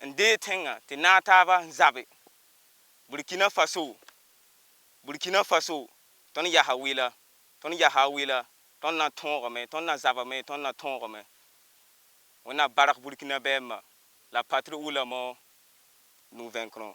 Nde tenga te nataba zabe Burkina Faso ton ya hawila ton na tongame ton na zabame ton na tongame on a barak Burkina Bema la patrie ou la mort nous vaincrons.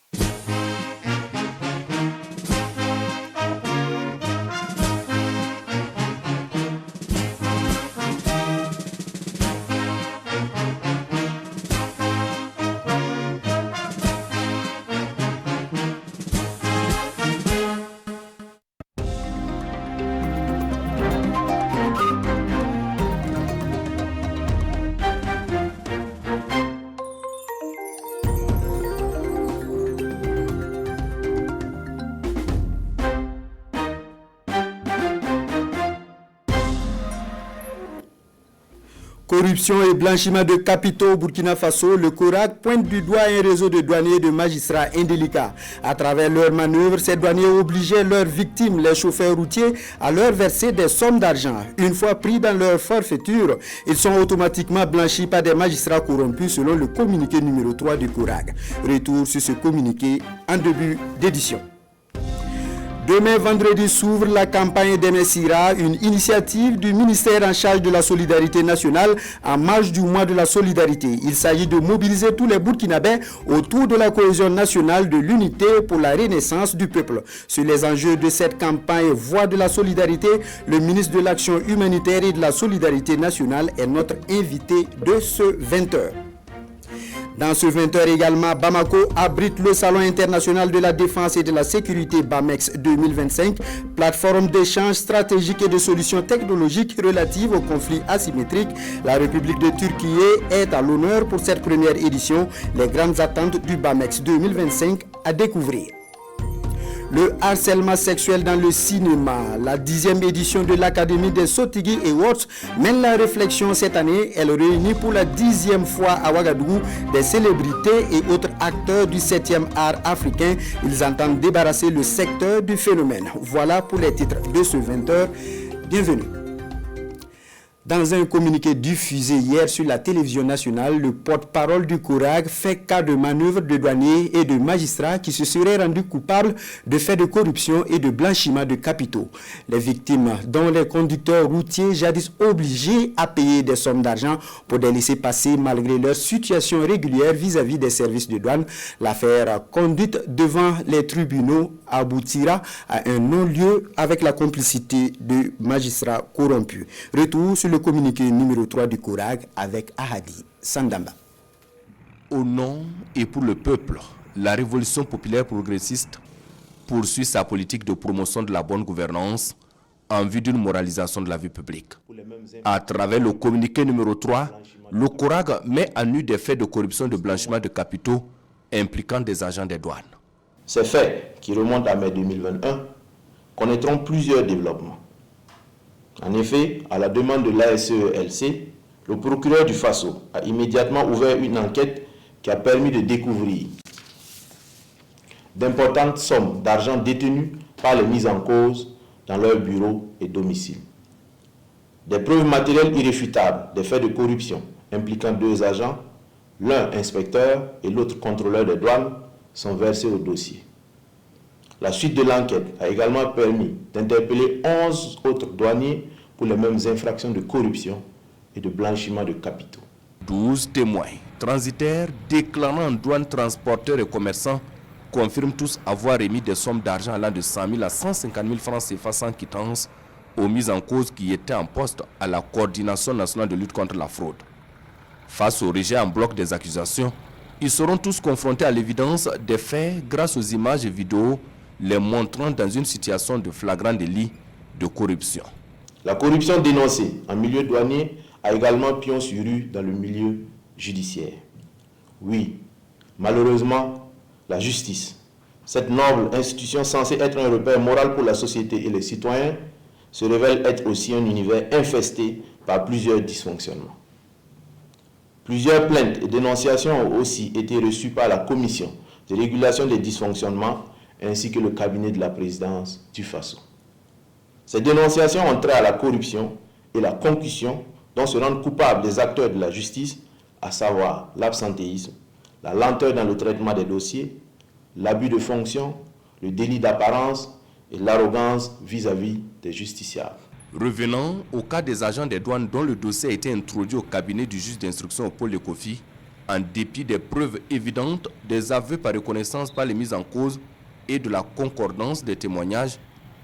Corruption et blanchiment de capitaux au Burkina Faso, le CORAG pointe du doigt un réseau de douaniers et de magistrats indélicats. À travers leurs manœuvres, ces douaniers obligeaient leurs victimes, les chauffeurs routiers, à leur verser des sommes d'argent. Une fois pris dans leur forfaiture, ils sont automatiquement blanchis par des magistrats corrompus selon le communiqué numéro 3 du CORAG. Retour sur ce communiqué en début d'édition. Demain, vendredi, s'ouvre la campagne des Messira, une initiative du ministère en charge de la solidarité nationale en marge du mois de la solidarité. Il s'agit de mobiliser tous les Burkinabés autour de la cohésion nationale, de l'unité pour la renaissance du peuple. Sur les enjeux de cette campagne Voix de la solidarité, le ministre de l'Action humanitaire et de la solidarité nationale est notre invité de ce 20h. Dans ce 20h également, Bamako abrite le Salon international de la défense et de la sécurité BAMEX 2025, plateforme d'échange stratégique et de solutions technologiques relatives aux conflits asymétriques. La République de Turquie est à l'honneur pour cette première édition. Les grandes attentes du BAMEX 2025 à découvrir. Le harcèlement sexuel dans le cinéma. La 10e édition de l'Académie des Sotigui Awards mène la réflexion cette année. Elle réunit pour la 10e fois à Ouagadougou des célébrités et autres acteurs du 7e art africain. Ils entendent débarrasser le secteur du phénomène. Voilà pour les titres de ce 20h. Bienvenue. Dans un communiqué diffusé hier sur la télévision nationale, le porte-parole du CORAG fait cas de manœuvres de douaniers et de magistrats qui se seraient rendus coupables de faits de corruption et de blanchiment de capitaux. Les victimes, dont les conducteurs routiers jadis obligés à payer des sommes d'argent pour des laissez-passer malgré leur situation régulière vis-à-vis des services de douane, l'affaire conduite devant les tribunaux aboutira à un non-lieu avec la complicité de magistrats corrompus. Retour sur le communiqué numéro 3 du CORAG avec Ahadi Sandamba. Au nom et pour le peuple, la Révolution populaire progressiste poursuit sa politique de promotion de la bonne gouvernance en vue d'une moralisation de la vie publique. À travers le communiqué numéro 3, le CORAG met à nu des faits de corruption et de blanchiment de capitaux impliquant des agents des douanes. Ces faits, qui remontent à mai 2021, connaîtront plusieurs développements. En effet, à la demande de l'ASELC, le procureur du Faso a immédiatement ouvert une enquête qui a permis de découvrir d'importantes sommes d'argent détenues par les mises en cause dans leurs bureaux et domiciles. Des preuves matérielles irréfutables des faits de corruption impliquant 2 agents, l'un inspecteur et l'autre contrôleur des douanes, sont versés au dossier. La suite de l'enquête a également permis d'interpeller 11 autres douaniers pour les mêmes infractions de corruption et de blanchiment de capitaux. 12 témoins transitaires déclarant en douane, transporteurs et commerçants confirment tous avoir émis des sommes d'argent allant de 100 000 à 150 000 francs CFA sans quittance aux mises en cause qui étaient en poste à la Coordination nationale de lutte contre la fraude. Face au rejet en bloc des accusations, ils seront tous confrontés à l'évidence des faits grâce aux images et vidéos les montrant dans une situation de flagrant délit de corruption. La corruption dénoncée en milieu douanier a également pion sur rue dans le milieu judiciaire. Oui, malheureusement, la justice, cette noble institution censée être un repère moral pour la société et les citoyens, se révèle être aussi un univers infesté par plusieurs dysfonctionnements. Plusieurs plaintes et dénonciations ont aussi été reçues par la Commission de régulation des dysfonctionnements ainsi que le cabinet de la présidence du Faso. Ces dénonciations ont trait à la corruption et la concussion dont se rendent coupables les acteurs de la justice, à savoir l'absentéisme, la lenteur dans le traitement des dossiers, l'abus de fonction, le délit d'apparence et l'arrogance vis-à-vis des justiciables. Revenant au cas des agents des douanes dont le dossier a été introduit au cabinet du juge d'instruction au pôle de Kofi, en dépit des preuves évidentes, des aveux par reconnaissance par les mises en cause et de la concordance des témoignages,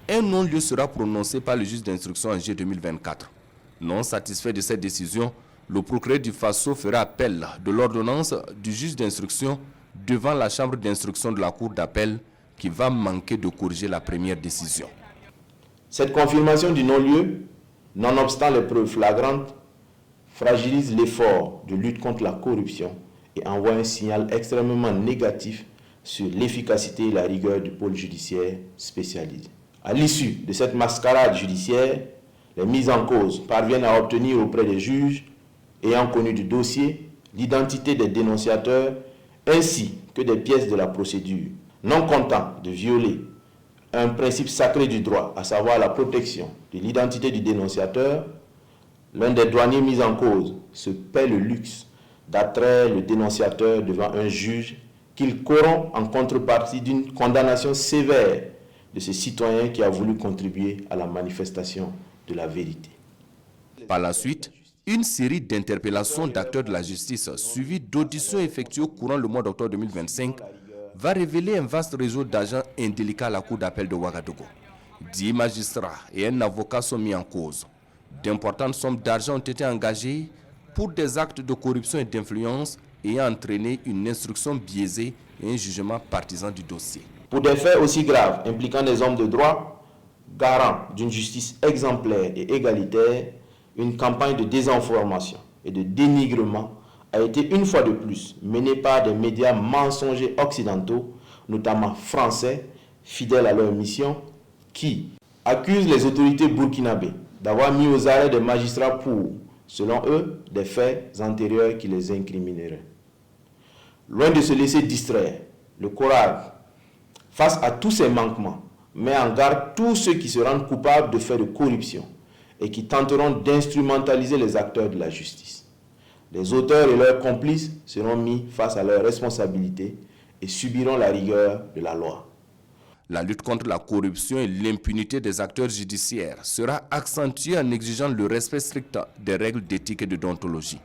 un non-lieu sera prononcé par le juge d'instruction en juillet 2024. Non satisfait de cette décision, le procureur du Faso fera appel de l'ordonnance du juge d'instruction devant la chambre d'instruction de la cour d'appel qui va manquer de corriger la première décision. Cette confirmation du non-lieu, nonobstant les preuves flagrantes, fragilise l'effort de lutte contre la corruption et envoie un signal extrêmement négatif sur l'efficacité et la rigueur du pôle judiciaire spécialisé. À l'issue de cette mascarade judiciaire, les mises en cause parviennent à obtenir auprès des juges ayant connu du dossier l'identité des dénonciateurs ainsi que des pièces de la procédure, non content de violer un principe sacré du droit, à savoir la protection de l'identité du dénonciateur. L'un des douaniers mis en cause se paie le luxe d'attraire le dénonciateur devant un juge qu'il corrompt en contrepartie d'une condamnation sévère de ce citoyen qui a voulu contribuer à la manifestation de la vérité. Par la suite, une série d'interpellations d'acteurs de la justice suivies d'auditions effectuées courant le mois d'octobre 2025 va révéler un vaste réseau d'agents indélicats à la cour d'appel de Ouagadougou. 10 magistrats et un avocat sont mis en cause. D'importantes sommes d'argent ont été engagées pour des actes de corruption et d'influence ayant entraîné une instruction biaisée et un jugement partisan du dossier. Pour des faits aussi graves impliquant des hommes de droit, garants d'une justice exemplaire et égalitaire, une campagne de désinformation et de dénigrement a été une fois de plus menée par des médias mensongers occidentaux, notamment français, fidèles à leur mission, qui accusent les autorités burkinabées d'avoir mis aux arrêts des magistrats pour, selon eux, des faits antérieurs qui les incrimineraient. Loin de se laisser distraire, le CORAG, face à tous ces manquements, met en garde tous ceux qui se rendent coupables de faits de corruption et qui tenteront d'instrumentaliser les acteurs de la justice. Les auteurs et leurs complices seront mis face à leurs responsabilités et subiront la rigueur de la loi. La lutte contre la corruption et l'impunité des acteurs judiciaires sera accentuée en exigeant le respect strict des règles d'éthique et de déontologie.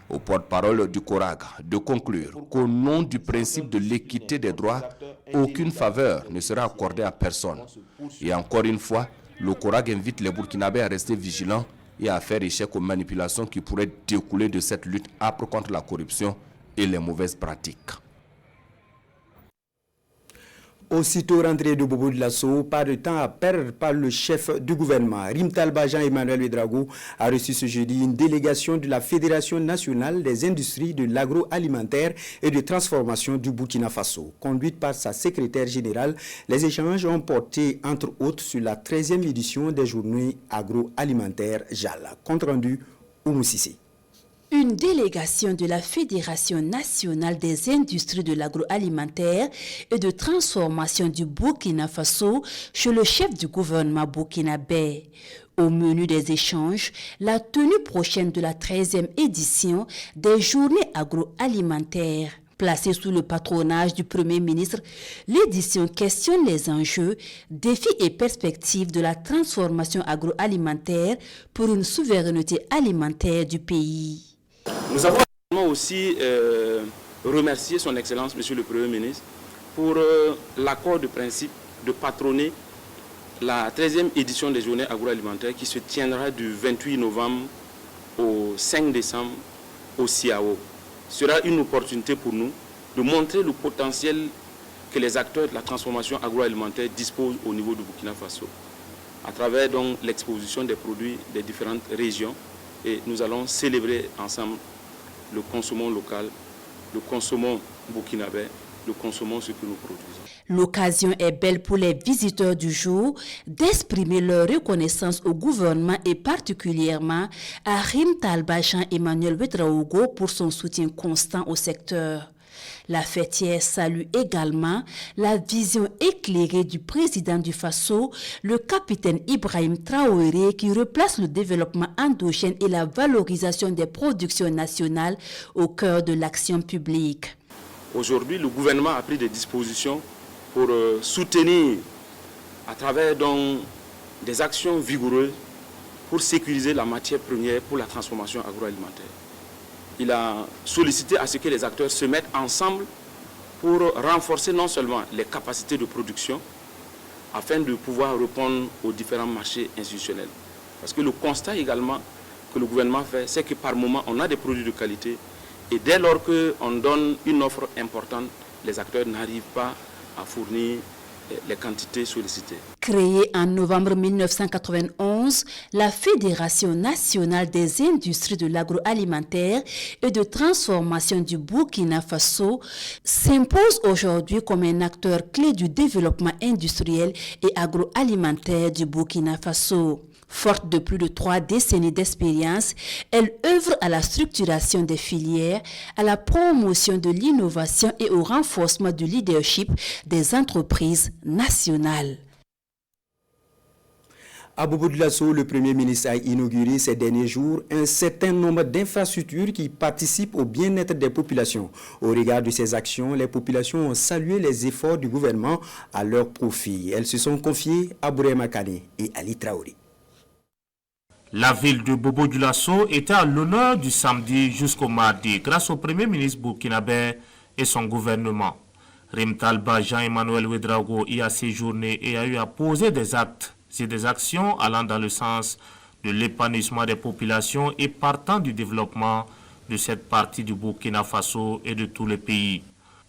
Au porte-parole du CORAG de conclure qu'au nom du principe de l'équité des droits, aucune faveur ne sera accordée à personne. Et encore une fois, le CORAG invite les Burkinabés à rester vigilants et à faire échec aux manipulations qui pourraient découler de cette lutte âpre contre la corruption et les mauvaises pratiques. Aussitôt rentré de Bobo de Lasso, pas de temps à perdre par le chef du gouvernement. Rim Talba Jean-Emmanuel Ouedraogo a reçu ce jeudi une délégation de la Fédération nationale des industries de l'agroalimentaire et de transformation du Burkina Faso. Conduite par sa secrétaire générale, les échanges ont porté entre autres sur la 13e édition des journées agroalimentaires JAL. Compte rendu Oumou Sissi. Une délégation de la Fédération nationale des industries de l'agroalimentaire et de transformation du Burkina Faso chez le chef du gouvernement burkinabé. Au menu des échanges, la tenue prochaine de la 13e édition des journées agroalimentaires. Placée sous le patronage du Premier ministre, l'édition questionne les enjeux, défis et perspectives de la transformation agroalimentaire pour une souveraineté alimentaire du pays. Nous avons aussi remercié son Excellence, Monsieur le Premier ministre, pour l'accord de principe de patronner la 13e édition des journées agroalimentaires qui se tiendra du 28 novembre au 5 décembre au CIAO. Ce sera une opportunité pour nous de montrer le potentiel que les acteurs de la transformation agroalimentaire disposent au niveau du Burkina Faso, à travers donc l'exposition des produits des différentes régions. Et nous allons célébrer ensemble le consommons local, le consommons burkinabé, le consommons ce que nous produisons. L'occasion est belle pour les visiteurs du jour d'exprimer leur reconnaissance au gouvernement et particulièrement à Rim Talba Jean-Emmanuel Ouedraogo pour son soutien constant au secteur. La fêtière salue également la vision éclairée du président du Faso, le capitaine Ibrahim Traoré, qui replace le développement endogène et la valorisation des productions nationales au cœur de l'action publique. Aujourd'hui, le gouvernement a pris des dispositions pour soutenir à travers donc, des actions vigoureuses pour sécuriser la matière première pour la transformation agroalimentaire. Il a sollicité à ce que les acteurs se mettent ensemble pour renforcer non seulement les capacités de production, afin de pouvoir répondre aux différents marchés institutionnels. Parce que le constat également que le gouvernement fait, c'est que par moment, on a des produits de qualité et dès lors qu'on donne une offre importante, les acteurs n'arrivent pas à fournir les quantités sollicitées. Créée en novembre 1991, la Fédération nationale des industries de l'agroalimentaire et de transformation du Burkina Faso s'impose aujourd'hui comme un acteur clé du développement industriel et agroalimentaire du Burkina Faso. Forte de plus de 3 décennies d'expérience, elle œuvre à la structuration des filières, à la promotion de l'innovation et au renforcement du leadership des entreprises nationales. À Bobo-Dioulasso, le Premier ministre a inauguré ces derniers jours un certain nombre d'infrastructures qui participent au bien-être des populations. Au regard de ces actions, les populations ont salué les efforts du gouvernement à leur profit. Elles se sont confiées à Bourema Kane et Ali Traoré. La ville de Bobo-Dioulasso était à l'honneur du samedi jusqu'au mardi grâce au Premier ministre burkinabé et son gouvernement. Rimtalba Jean-Emmanuel Ouedraogo y a séjourné et a eu à poser des actes et des actions allant dans le sens de l'épanouissement des populations et partant du développement de cette partie du Burkina Faso et de tout le pays.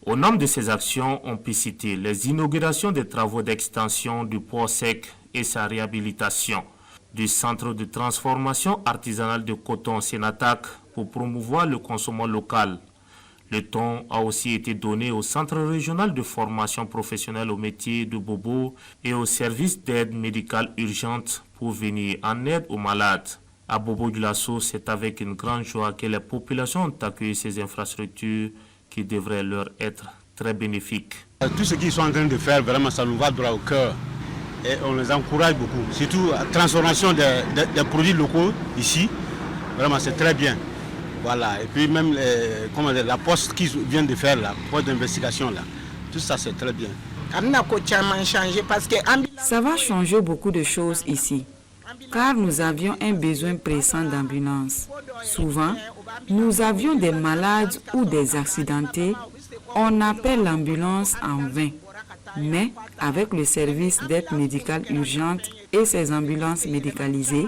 Au nombre de ces actions, on peut citer les inaugurations des travaux d'extension du port sec et sa réhabilitation, du centre de transformation artisanale de coton Sénatak pour promouvoir le consommation local. Le ton a aussi été donné au centre régional de formation professionnelle au métier de Bobo et au service d'aide médicale urgente pour venir en aide aux malades. À Bobo-Dioulasso, c'est avec une grande joie que les populations ont accueilli ces infrastructures qui devraient leur être très bénéfiques. Tout ce qu'ils sont en train de faire, vraiment, ça nous va droit au cœur. Et on les encourage beaucoup. Surtout la transformation des produits locaux ici, vraiment c'est très bien. Voilà. Et puis même la poste qu'ils viennent de faire, la poste d'investigation, là, tout ça c'est très bien. Ça va changer beaucoup de choses ici, car nous avions un besoin pressant d'ambulance. Souvent, nous avions des malades ou des accidentés, on appelle l'ambulance en vain. Mais avec le service d'aide médicale urgente et ces ambulances médicalisées,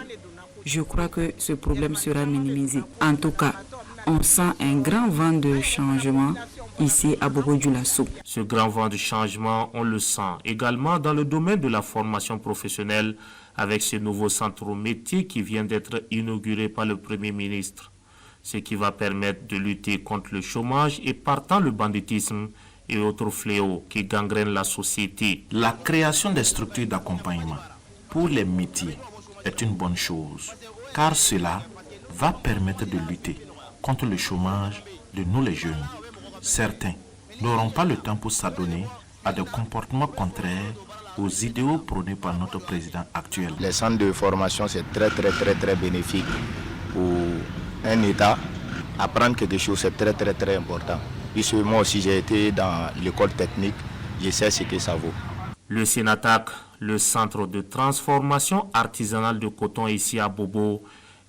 je crois que ce problème sera minimisé. En tout cas, on sent un grand vent de changement ici à Bobo-Dioulasso. Ce grand vent de changement, on le sent également dans le domaine de la formation professionnelle avec ce nouveau centre au métier qui vient d'être inauguré par le Premier ministre, ce qui va permettre de lutter contre le chômage et partant le banditisme et autres fléaux qui gangrènent la société. La création des structures d'accompagnement pour les métiers est une bonne chose, car cela va permettre de lutter contre le chômage de nous les jeunes. Certains n'auront pas le temps pour s'adonner à des comportements contraires aux idéaux prônés par notre président actuel. Les centres de formation, c'est très bénéfique pour un État. Apprendre quelque chose, c'est très important. Puisque moi aussi j'ai été dans l'école technique, je sais ce que ça vaut. Le Sénatak, le centre de transformation artisanale de coton ici à Bobo,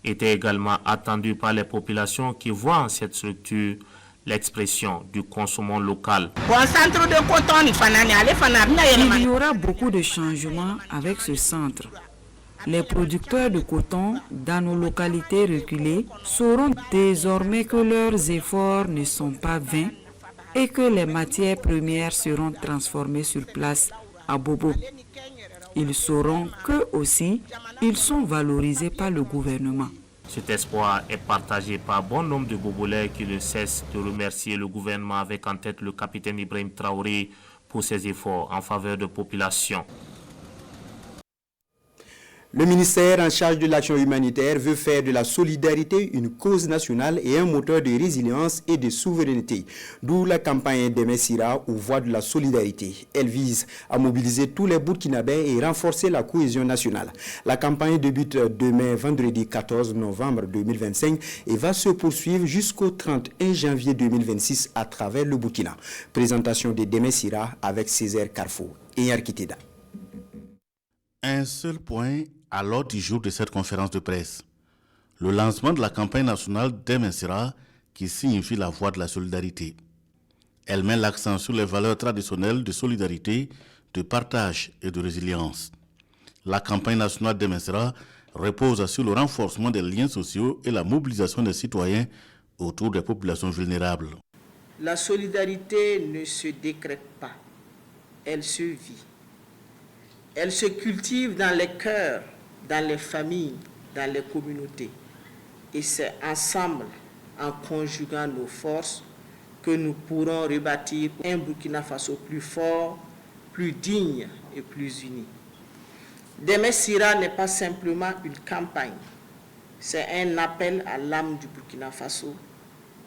était également attendu par les populations qui voient en cette structure l'expression du consommant local. Il y aura beaucoup de changements avec ce centre. Les producteurs de coton dans nos localités reculées sauront désormais que leurs efforts ne sont pas vains et que les matières premières seront transformées sur place à Bobo. Ils sauront qu'eux aussi, ils sont valorisés par le gouvernement. Cet espoir est partagé par bon nombre de Bobolais qui ne cessent de remercier le gouvernement avec en tête le capitaine Ibrahim Traoré pour ses efforts en faveur de la population. Le ministère en charge de l'action humanitaire veut faire de la solidarité une cause nationale et un moteur de résilience et de souveraineté. D'où la campagne Deme Sira aux voies de la solidarité. Elle vise à mobiliser tous les Burkinabés et renforcer la cohésion nationale. La campagne débute demain, vendredi 14 novembre 2025 et va se poursuivre jusqu'au 31 janvier 2026 à travers le Burkina. Présentation de Deme Sira avec Césaire Carrefour et Yarkiteda. Un seul point à l'ordre du jour de cette conférence de presse. Le lancement de la campagne nationale Deme Sira qui signifie la voie de la solidarité. Elle met l'accent sur les valeurs traditionnelles de solidarité, de partage et de résilience. La campagne nationale Deme Sira repose sur le renforcement des liens sociaux et la mobilisation des citoyens autour des populations vulnérables. La solidarité ne se décrète pas, elle se vit. Elle se cultive dans les cœurs, dans les familles, dans les communautés. Et c'est ensemble, en conjuguant nos forces, que nous pourrons rebâtir un Burkina Faso plus fort, plus digne et plus uni. Deme Sira n'est pas simplement une campagne, c'est un appel à l'âme du Burkina Faso,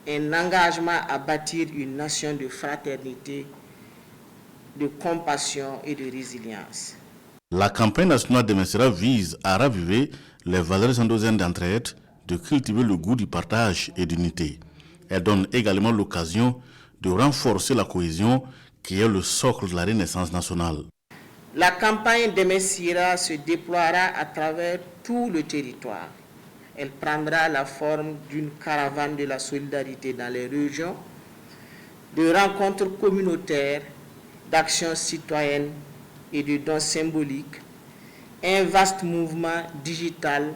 un engagement à bâtir une nation de fraternité, de compassion et de résilience. La campagne nationale Deme Sira vise à raviver les valeurs endogènes d'entraide, de cultiver le goût du partage et d'unité. Elle donne également l'occasion de renforcer la cohésion qui est le socle de la renaissance nationale. La campagne Deme Sira se déploiera à travers tout le territoire. Elle prendra la forme d'une caravane de la solidarité dans les régions, de rencontres communautaires, d'actions citoyennes et de dons symboliques, un vaste mouvement digital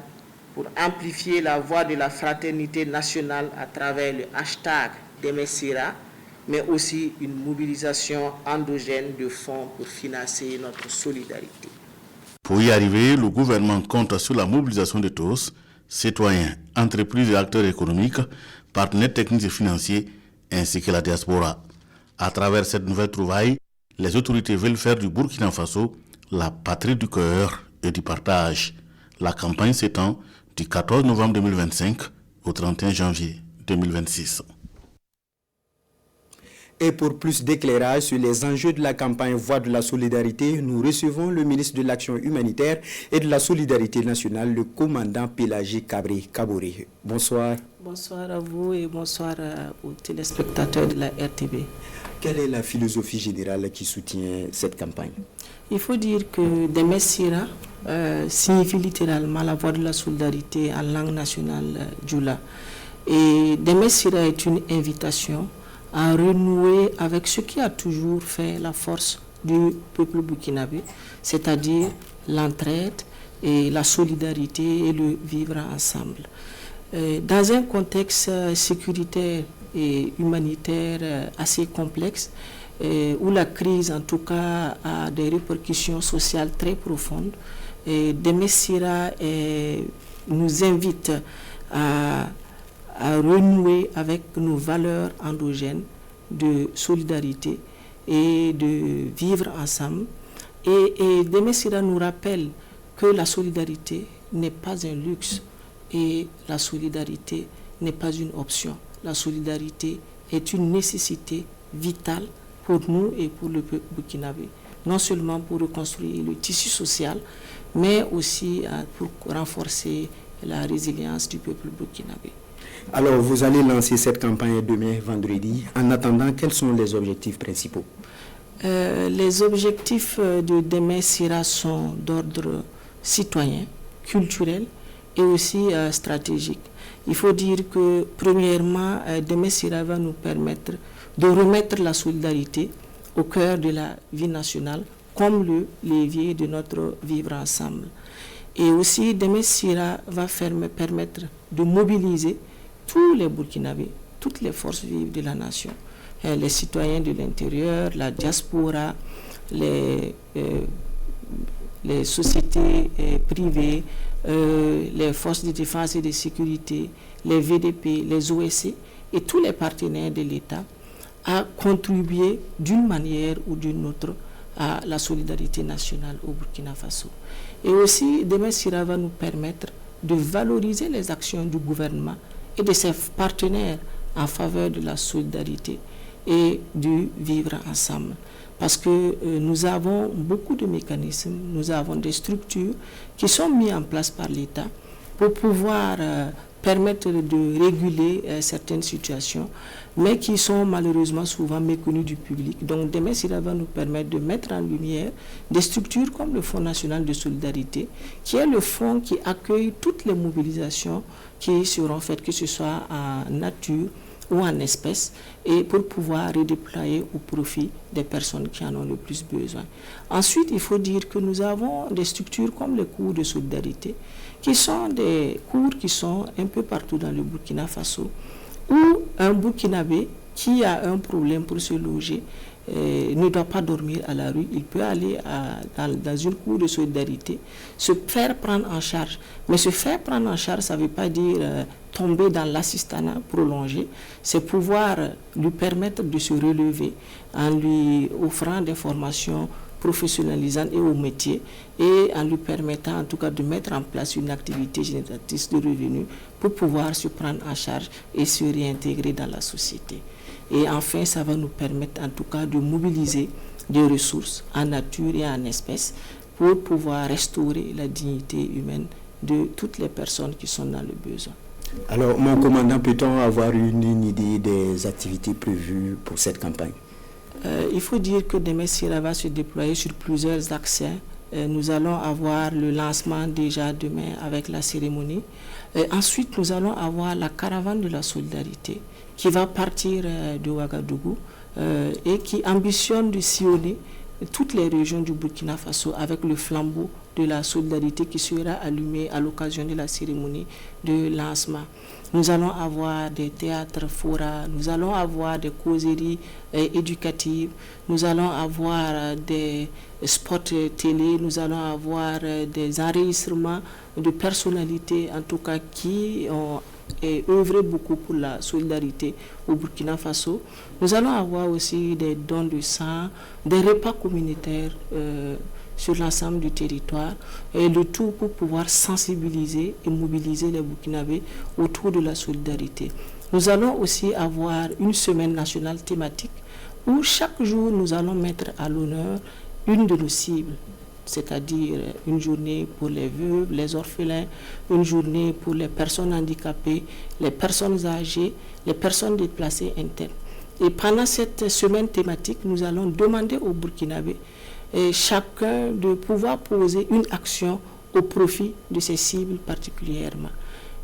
pour amplifier la voix de la fraternité nationale à travers le hashtag Deme Sira, mais aussi une mobilisation endogène de fonds pour financer notre solidarité. Pour y arriver, le gouvernement compte sur la mobilisation de tous, citoyens, entreprises et acteurs économiques, partenaires techniques et financiers, ainsi que la diaspora. À travers cette nouvelle trouvaille, les autorités veulent faire du Burkina Faso la patrie du cœur et du partage. La campagne s'étend du 14 novembre 2025 au 31 janvier 2026. Et pour plus d'éclairage sur les enjeux de la campagne Voix de la solidarité, nous recevons le ministre de l'Action humanitaire et de la solidarité nationale, le commandant Pélagie Kaboré. Bonsoir. Bonsoir à vous et bonsoir aux téléspectateurs de la RTB. Quelle est la philosophie générale qui soutient cette campagne? Il faut dire que Deme Sira signifie littéralement la voix de la solidarité en langue nationale djoula. Et Deme Sira est une invitation à renouer avec ce qui a toujours fait la force du peuple burkinabé, c'est-à-dire l'entraide et la solidarité et le vivre ensemble. Dans un contexte sécuritaire et humanitaire assez complexe, où la crise en tout cas a des répercussions sociales très profondes, Deme Sira nous invite à renouer avec nos valeurs endogènes de solidarité et de vivre ensemble. Et Deme Sira nous rappelle que la solidarité n'est pas un luxe et la solidarité n'est pas une option. La solidarité est une nécessité vitale pour nous et pour le peuple burkinabé, non seulement pour reconstruire le tissu social, mais aussi pour renforcer la résilience du peuple burkinabé. Alors, vous allez lancer cette campagne demain, vendredi. En attendant, quels sont les objectifs principaux? Les objectifs de Deme Sira sont d'ordre citoyen, culturel et aussi stratégique. Il faut dire que, premièrement, Deme Sira va nous permettre de remettre la solidarité au cœur de la vie nationale comme le levier de notre vivre ensemble. Et aussi, Deme Sira va permettre de mobiliser tous les Burkinabés, toutes les forces vives de la nation, les citoyens de l'intérieur, la diaspora, les sociétés privées, les forces de défense et de sécurité, les VDP, les OSC et tous les partenaires de l'État à contribuer d'une manière ou d'une autre à la solidarité nationale au Burkina Faso. Et aussi, Demain Sira va nous permettre de valoriser les actions du gouvernement et de ses partenaires en faveur de la solidarité et du vivre ensemble. Parce que nous avons beaucoup de mécanismes, nous avons des structures qui sont mises en place par l'État pour pouvoir permettre de réguler certaines situations, mais qui sont malheureusement souvent méconnues du public. Donc demain, cela va nous permettre de mettre en lumière des structures comme le Fonds national de solidarité, qui est le fonds qui accueille toutes les mobilisations qui seront faites, que ce soit en nature ou en espèces, et pour pouvoir redéployer au profit des personnes qui en ont le plus besoin. Ensuite, il faut dire que nous avons des structures comme les cours de solidarité, qui sont des cours qui sont un peu partout dans le Burkina Faso, où un Burkinabé qui a un problème pour se loger ne doit pas dormir à la rue, il peut aller dans une cour de solidarité, se faire prendre en charge. Mais se faire prendre en charge, ça ne veut pas dire tomber dans l'assistanat prolongé, c'est pouvoir lui permettre de se relever en lui offrant des formations professionnalisantes et au métier, et en lui permettant en tout cas de mettre en place une activité génératrice de revenus pour pouvoir se prendre en charge et se réintégrer dans la société. Et enfin, ça va nous permettre en tout cas de mobiliser des ressources en nature et en espèces pour pouvoir restaurer la dignité humaine de toutes les personnes qui sont dans le besoin. Alors, mon commandant, peut-on avoir une idée des activités prévues pour cette campagne? Il faut dire que Demain Sira va se déployer sur plusieurs axes. Nous allons avoir le lancement déjà demain avec la cérémonie. Ensuite, nous allons avoir la caravane de la solidarité qui va partir de Ouagadougou et qui ambitionne de sillonner toutes les régions du Burkina Faso avec le flambeau de la solidarité qui sera allumé à l'occasion de la cérémonie de lancement. Nous allons avoir des théâtres forats, nous allons avoir des causeries éducatives, nous allons avoir des spots télé, nous allons avoir des enregistrements de personnalités, en tout cas qui ont œuvré beaucoup pour la solidarité au Burkina Faso. Nous allons avoir aussi des dons de sang, des repas communautaires sur l'ensemble du territoire, et le tout pour pouvoir sensibiliser et mobiliser les Burkinabés autour de la solidarité. Nous allons aussi avoir une semaine nationale thématique où chaque jour nous allons mettre à l'honneur une de nos cibles, c'est-à-dire une journée pour les veuves, les orphelins, une journée pour les personnes handicapées, les personnes âgées, les personnes déplacées internes. Et pendant cette semaine thématique, nous allons demander aux Burkinabés chacun de pouvoir poser une action au profit de ces cibles particulièrement.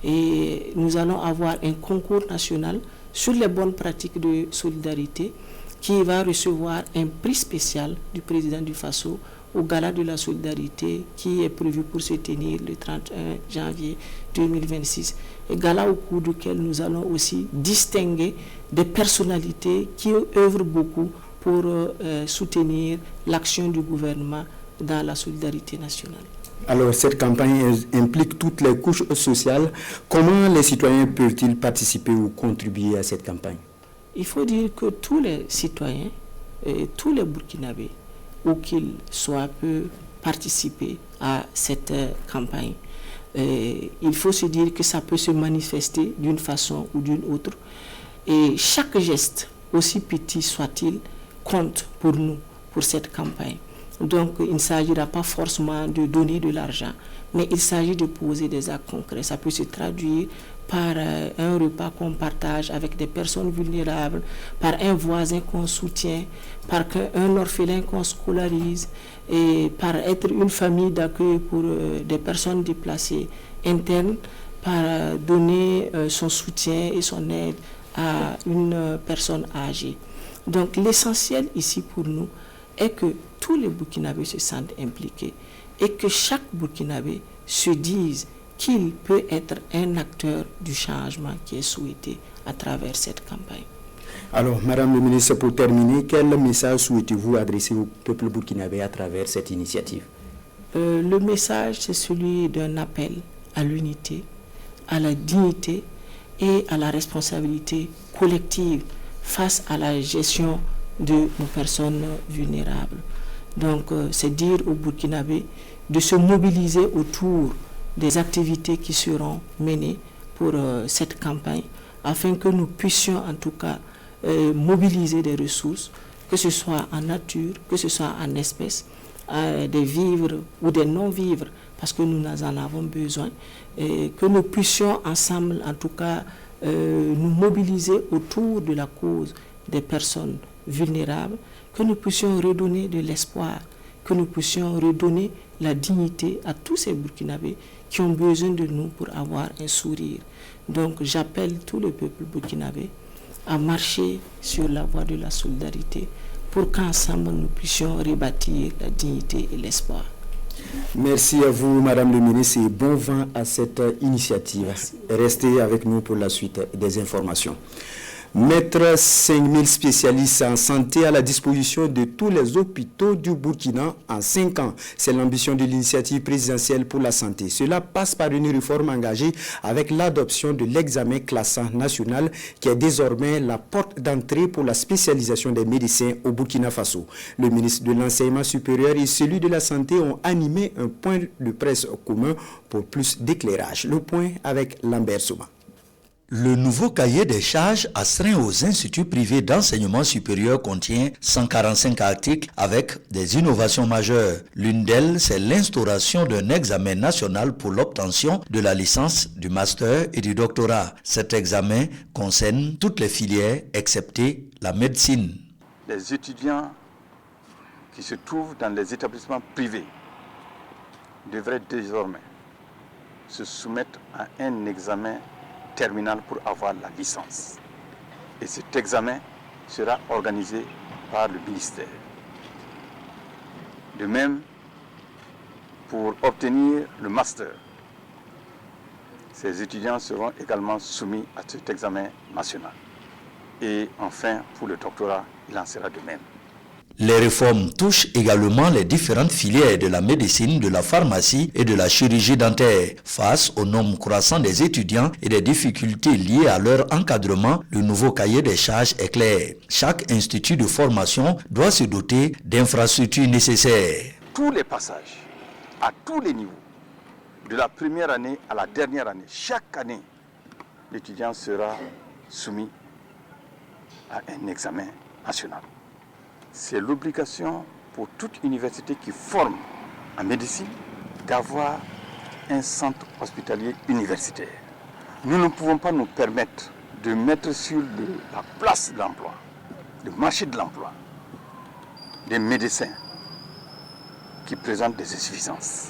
Et nous allons avoir un concours national sur les bonnes pratiques de solidarité qui va recevoir un prix spécial du président du Faso au Gala de la solidarité qui est prévu pour se tenir le 31 janvier 2026. Et gala au cours duquel nous allons aussi distinguer des personnalités qui œuvrent beaucoup pour soutenir l'action du gouvernement dans la solidarité nationale. Alors, cette campagne implique toutes les couches sociales. Comment les citoyens peuvent-ils participer ou contribuer à cette campagne? Il faut dire que tous les citoyens, tous les Burkinabés, où qu'ils soient, peuvent participer à cette campagne. Il faut se dire que ça peut se manifester d'une façon ou d'une autre. Et chaque geste, aussi petit soit-il, compte pour nous, pour cette campagne. Donc, il ne s'agira pas forcément de donner de l'argent, mais il s'agit de poser des actes concrets. Ça peut se traduire par un repas qu'on partage avec des personnes vulnérables, par un voisin qu'on soutient, par un orphelin qu'on scolarise, et par être une famille d'accueil pour des personnes déplacées internes, par donner son soutien et son aide à une personne âgée. Donc l'essentiel ici pour nous est que tous les Burkinabés se sentent impliqués et que chaque Burkinabé se dise qu'il peut être un acteur du changement qui est souhaité à travers cette campagne. Alors, Madame le ministre, pour terminer, quel message souhaitez-vous adresser au peuple burkinabé à travers cette initiative? Le message, c'est celui d'un appel à l'unité, à la dignité et à la responsabilité collective face à la gestion de nos personnes vulnérables. Donc c'est dire aux Burkinabés de se mobiliser autour des activités qui seront menées pour cette campagne, afin que nous puissions en tout cas mobiliser des ressources, que ce soit en nature, que ce soit en espèces, des vivres ou des non-vivres, parce que nous en avons besoin, et que nous puissions ensemble en tout cas nous mobiliser autour de la cause des personnes vulnérables, que nous puissions redonner de l'espoir, que nous puissions redonner la dignité à tous ces Burkinabés qui ont besoin de nous pour avoir un sourire. Donc j'appelle tout le peuple burkinabé à marcher sur la voie de la solidarité pour qu'ensemble nous puissions rebâtir la dignité et l'espoir. Merci à vous, Madame le ministre, et bon vent à cette initiative. Merci. Restez avec nous pour la suite des informations. Mettre 5000 spécialistes en santé à la disposition de tous les hôpitaux du Burkina en 5 ans. C'est l'ambition de l'initiative présidentielle pour la santé. Cela passe par une réforme engagée avec l'adoption de l'examen classant national qui est désormais la porte d'entrée pour la spécialisation des médecins au Burkina Faso. Le ministre de l'Enseignement supérieur et celui de la Santé ont animé un point de presse commun pour plus d'éclairage. Le point avec Lambert Souma. Le nouveau cahier des charges astreint aux instituts privés d'enseignement supérieur contient 145 articles avec des innovations majeures. L'une d'elles, c'est l'instauration d'un examen national pour l'obtention de la licence, du master et du doctorat. Cet examen concerne toutes les filières excepté la médecine. Les étudiants qui se trouvent dans les établissements privés devraient désormais se soumettre à un examen terminal pour avoir la licence. Et cet examen sera organisé par le ministère. De même, pour obtenir le master, ces étudiants seront également soumis à cet examen national. Et enfin, pour le doctorat, il en sera de même. Les réformes touchent également les différentes filières de la médecine, de la pharmacie et de la chirurgie dentaire. Face au nombre croissant des étudiants et des difficultés liées à leur encadrement, le nouveau cahier des charges est clair. Chaque institut de formation doit se doter d'infrastructures nécessaires. Tous les passages, à tous les niveaux, de la première année à la dernière année, chaque année, l'étudiant sera soumis à un examen national. C'est l'obligation pour toute université qui forme en médecine d'avoir un centre hospitalier universitaire. Nous ne pouvons pas nous permettre de mettre sur la place de l'emploi, le marché de l'emploi, des médecins qui présentent des insuffisances.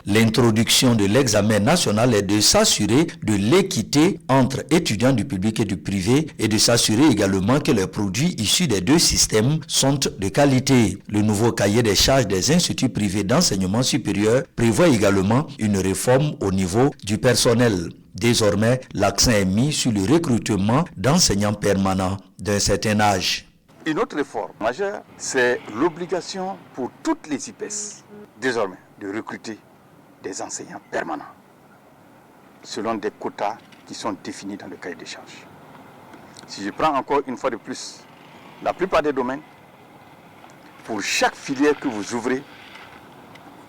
L'introduction de l'examen national est de s'assurer de l'équité entre étudiants du public et du privé et de s'assurer également que les produits issus des deux systèmes sont de qualité. Le nouveau cahier des charges des instituts privés d'enseignement supérieur prévoit également une réforme au niveau du personnel. Désormais, l'accent est mis sur le recrutement d'enseignants permanents d'un certain âge. Une autre réforme majeure, c'est l'obligation pour toutes les IPES, désormais, de recruter des enseignants permanents, selon des quotas qui sont définis dans le cahier des charges. Si je prends encore une fois de plus, la plupart des domaines, pour chaque filière que vous ouvrez,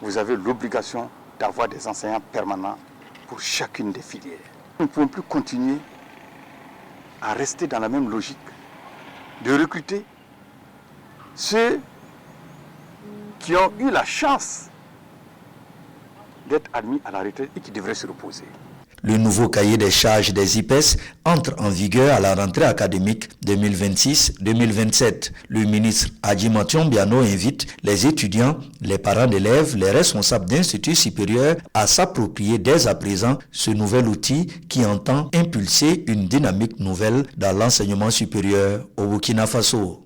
vous avez l'obligation d'avoir des enseignants permanents pour chacune des filières. Nous ne pouvons plus continuer à rester dans la même logique de recruter ceux qui ont eu la chance d'être admis à la retraite et qui devraient se reposer. Le nouveau cahier des charges des IPES entre en vigueur à la rentrée académique 2026-2027. Le ministre Adjima Tiombiano invite les étudiants, les parents d'élèves, les responsables d'instituts supérieurs à s'approprier dès à présent ce nouvel outil qui entend impulser une dynamique nouvelle dans l'enseignement supérieur au Burkina Faso.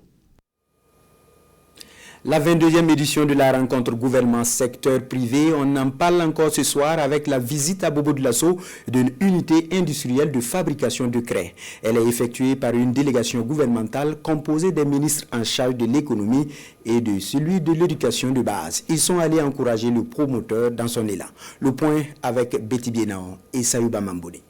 La 22e édition de la rencontre gouvernement-secteur privé, on en parle encore ce soir avec la visite à Bobo-Dioulasso d'une unité industrielle de fabrication de craie. Elle est effectuée par une délégation gouvernementale composée des ministres en charge de l'économie et de celui de l'éducation de base. Ils sont allés encourager le promoteur dans son élan. Le point avec Betty Bienao et Sayouba Mambouni.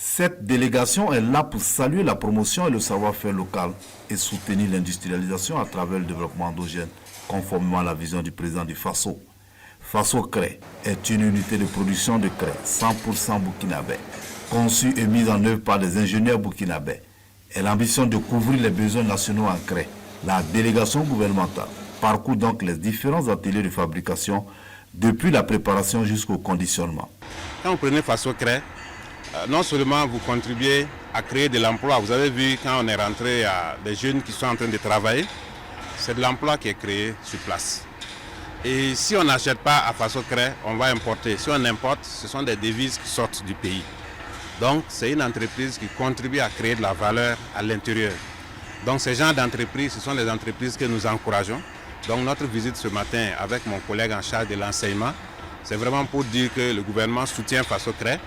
Cette délégation est là pour saluer la promotion et le savoir-faire local et soutenir l'industrialisation à travers le développement endogène, conformément à la vision du président du Faso. Faso Craie est une unité de production de craie 100% burkinabé, conçue et mise en œuvre par des ingénieurs burkinabés. Elle ambitionne de couvrir les besoins nationaux en craie. La délégation gouvernementale parcourt donc les différents ateliers de fabrication depuis la préparation jusqu'au conditionnement. Quand vous prenez Faso Craie, non seulement vous contribuez à créer de l'emploi, vous avez vu quand on est rentré, il y a des jeunes qui sont en train de travailler, c'est de l'emploi qui est créé sur place. Et si on n'achète pas à Faso Craie, on va importer. Si on importe, ce sont des devises qui sortent du pays. Donc c'est une entreprise qui contribue à créer de la valeur à l'intérieur. Donc ces genres d'entreprises, ce sont les entreprises que nous encourageons. Donc notre visite ce matin avec mon collègue en charge de l'enseignement, c'est vraiment pour dire que le gouvernement soutient Faso Craie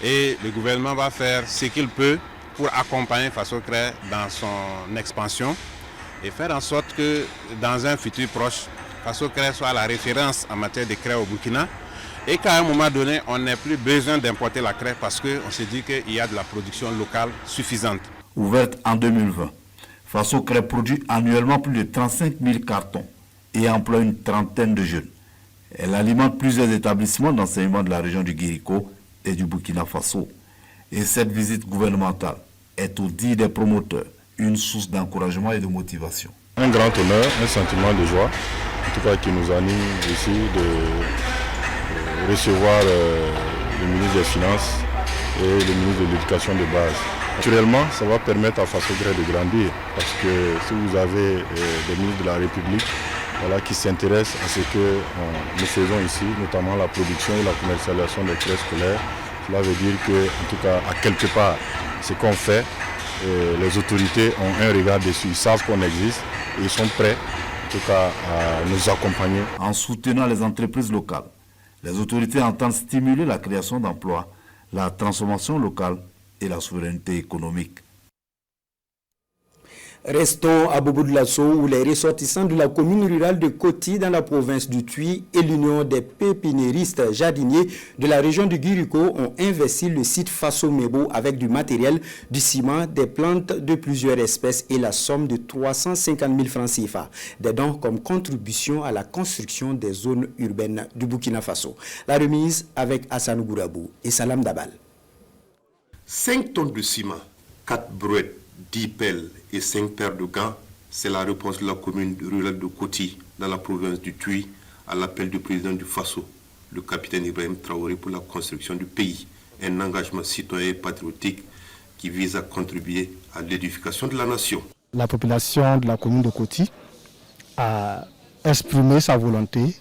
et le gouvernement va faire ce qu'il peut pour accompagner Faso Craie dans son expansion et faire en sorte que dans un futur proche, Faso Craie soit la référence en matière de craie au Burkina et qu'à un moment donné, on n'ait plus besoin d'importer la craie parce qu'on se dit qu'il y a de la production locale suffisante. Ouverte en 2020, Faso Craie produit annuellement plus de 35 000 cartons et emploie une trentaine de jeunes. Elle alimente plusieurs établissements d'enseignement de la région du Guirico et du Burkina Faso. Et cette visite gouvernementale est, au dit des promoteurs, une source d'encouragement et de motivation. Un grand honneur, un sentiment de joie, en tout cas qui nous anime ici de recevoir le ministre des Finances et le ministre de l'Éducation de base. Naturellement, ça va permettre à Faso Craie de grandir parce que si vous avez des ministres de la République qui s'intéressent à ce que nous faisons ici, notamment la production et la commercialisation des craies scolaires, cela veut dire que, en tout cas, à quelque part, ce qu'on fait, les autorités ont un regard dessus, ils savent qu'on existe et ils sont prêts, en tout cas, à nous accompagner. En soutenant les entreprises locales, les autorités entendent stimuler la création d'emplois, la transformation locale et la souveraineté économique. Restons à Bobo Dioulasso où les ressortissants de la commune rurale de Koti dans la province du Tuy et l'Union des pépiniéristes jardiniers de la région du Guirico ont investi le site Faso Mebo avec du matériel, du ciment, des plantes de plusieurs espèces et la somme de 350 000 francs CFA. Des dons comme contribution à la construction des zones urbaines du Burkina Faso. La remise avec Hassan Gourabou et Salam Dabal. 5 tonnes de ciment, 4 brouettes, 10 pelles et 5 paires de gants, c'est la réponse de la commune rurale de Koti, dans la province du Tuy, à l'appel du président du Faso, le capitaine Ibrahim Traoré, pour la construction du pays. Un engagement citoyen et patriotique qui vise à contribuer à l'édification de la nation. La population de la commune de Koti a exprimé sa volonté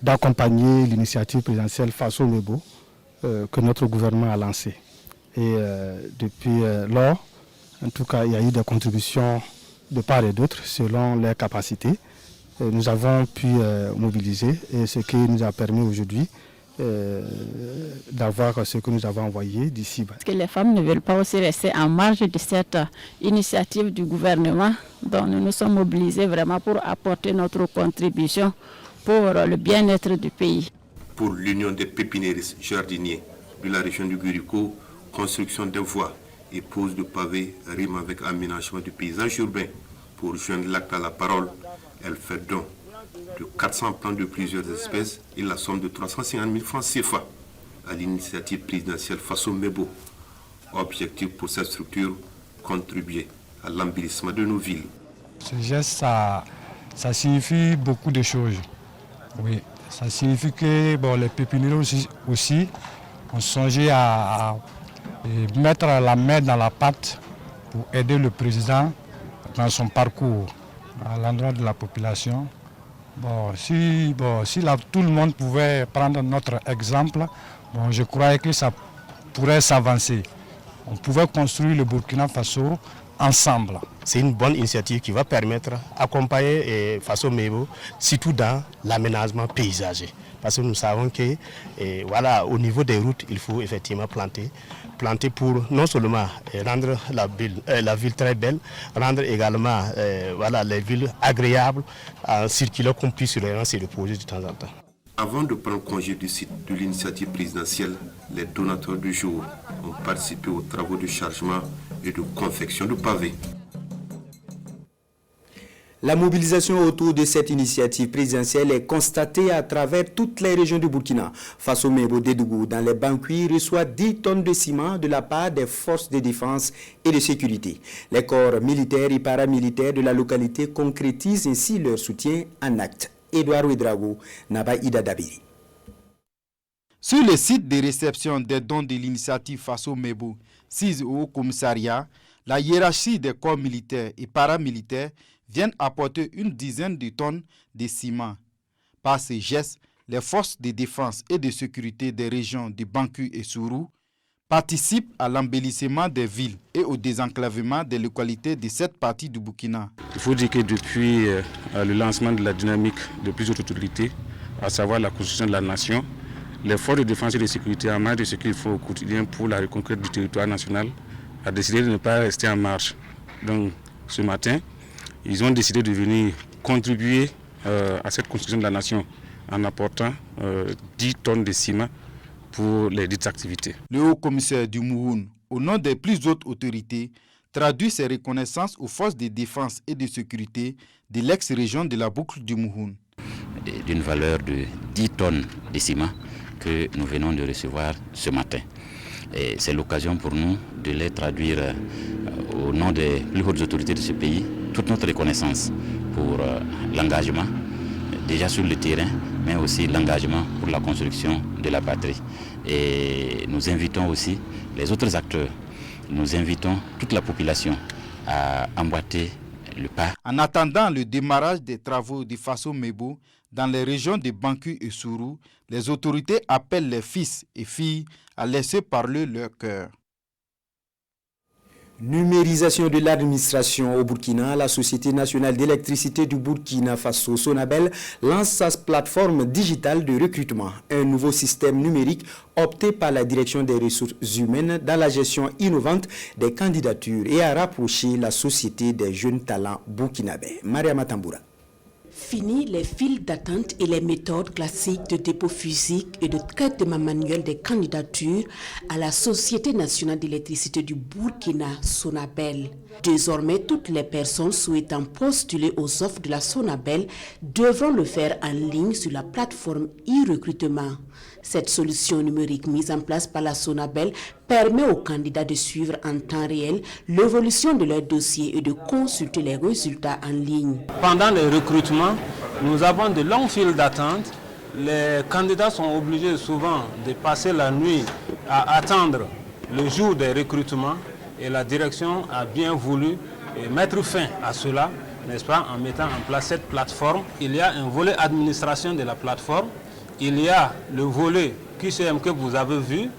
d'accompagner l'initiative présidentielle Faso Mebo que notre gouvernement a lancée. Et depuis lors, en tout cas, il y a eu des contributions de part et d'autre selon leurs capacités. Et nous avons pu mobiliser et ce qui nous a permis aujourd'hui d'avoir ce que nous avons envoyé d'ici. Parce que les femmes ne veulent pas aussi rester en marge de cette initiative du gouvernement. Donc nous nous sommes mobilisés vraiment pour apporter notre contribution pour le bien-être du pays. Pour l'Union des pépiniéristes jardiniers de la région du Guirico, construction de voies et pose de pavés rime avec aménagement du paysage urbain. Pour joindre l'acte à la parole, elle fait don de 400 plantes de plusieurs espèces et la somme de 350 000 francs CFA à l'initiative présidentielle Faso Mebo. Objectif pour cette structure, contribuer à l'embellissement de nos villes. Ce geste, ça signifie beaucoup de choses. Oui, ça signifie que les pépiniéristes aussi ont songé à mettre la main dans la pâte pour aider le président dans son parcours à l'endroit de la population. Si tout le monde pouvait prendre notre exemple, je croyais que ça pourrait s'avancer. On pouvait construire le Burkina Faso ensemble. C'est une bonne initiative qui va permettre d'accompagner Faso Mebo, surtout dans l'aménagement paysager. Parce que nous savons que au niveau des routes, il faut effectivement planter pour non seulement rendre la ville très belle, rendre également les villes agréables, en circulant qu'on puisse vraiment se reposer de temps en temps. Avant de prendre congé du site de l'initiative présidentielle, les donateurs du jour ont participé aux travaux de chargement et de confection de pavés. La mobilisation autour de cette initiative présidentielle est constatée à travers toutes les régions du Burkina. Faso Mebo Dédougou, dans les Bankuis, reçoit 10 tonnes de ciment de la part des forces de défense et de sécurité. Les corps militaires et paramilitaires de la localité concrétisent ainsi leur soutien en actes. Edouard Ouedraogo, Naba Ida Dabiri. Sur le site de réception des dons de l'initiative Faso Mebo, 6 au commissariat, la hiérarchie des corps militaires et paramilitaires viennent apporter une dizaine de tonnes de ciment. Par ces gestes, les forces de défense et de sécurité des régions de Banku et Sourou participent à l'embellissement des villes et au désenclavement des localités de cette partie du Burkina. Il faut dire que depuis le lancement de la dynamique de plusieurs autorités, à savoir la construction de la nation, les forces de défense et de sécurité, en marge de ce qu'il faut au quotidien pour la reconquête du territoire national, a décidé de ne pas rester en marche. Donc ce matin, ils ont décidé de venir contribuer à cette construction de la nation en apportant 10 tonnes de ciment pour les dites activités. Le haut-commissaire du Mouhoun, au nom des plus hautes autorités, traduit ses reconnaissances aux forces de défense et de sécurité de l'ex-région de la boucle du Mouhoun. D'une valeur de 10 tonnes de ciment que nous venons de recevoir ce matin. C'est l'occasion pour nous de les traduire au nom des plus hautes autorités de ce pays, toute notre reconnaissance pour l'engagement, déjà sur le terrain, mais aussi l'engagement pour la construction de la patrie. Et nous invitons aussi les autres acteurs, nous invitons toute la population à emboîter le pas. En attendant le démarrage des travaux de Faso Mebo dans les régions de Banku et Sourou, les autorités appellent les fils et filles à laisser parler leur cœur. Numérisation de l'administration au Burkina, la Société nationale d'électricité du Burkina Faso, Sonabel, lance sa plateforme digitale de recrutement, un nouveau système numérique opté par la direction des ressources humaines dans la gestion innovante des candidatures et à rapprocher la société des jeunes talents burkinabés. Maria Matamboura. Fini les files d'attente et les méthodes classiques de dépôt physique et de traitement manuel des candidatures à la Société nationale d'électricité du Burkina, Sonabel. Désormais, toutes les personnes souhaitant postuler aux offres de la Sonabel devront le faire en ligne sur la plateforme e-recrutement. Cette solution numérique mise en place par la Sonabel permet aux candidats de suivre en temps réel l'évolution de leur dossier et de consulter les résultats en ligne. Pendant les recrutements, nous avons de longues files d'attente. Les candidats sont obligés souvent de passer la nuit à attendre le jour des recrutements et la direction a bien voulu mettre fin à cela, n'est-ce pas, en mettant en place cette plateforme. Il y a un volet administration de la plateforme. Il y a le volet QCM que vous avez vu,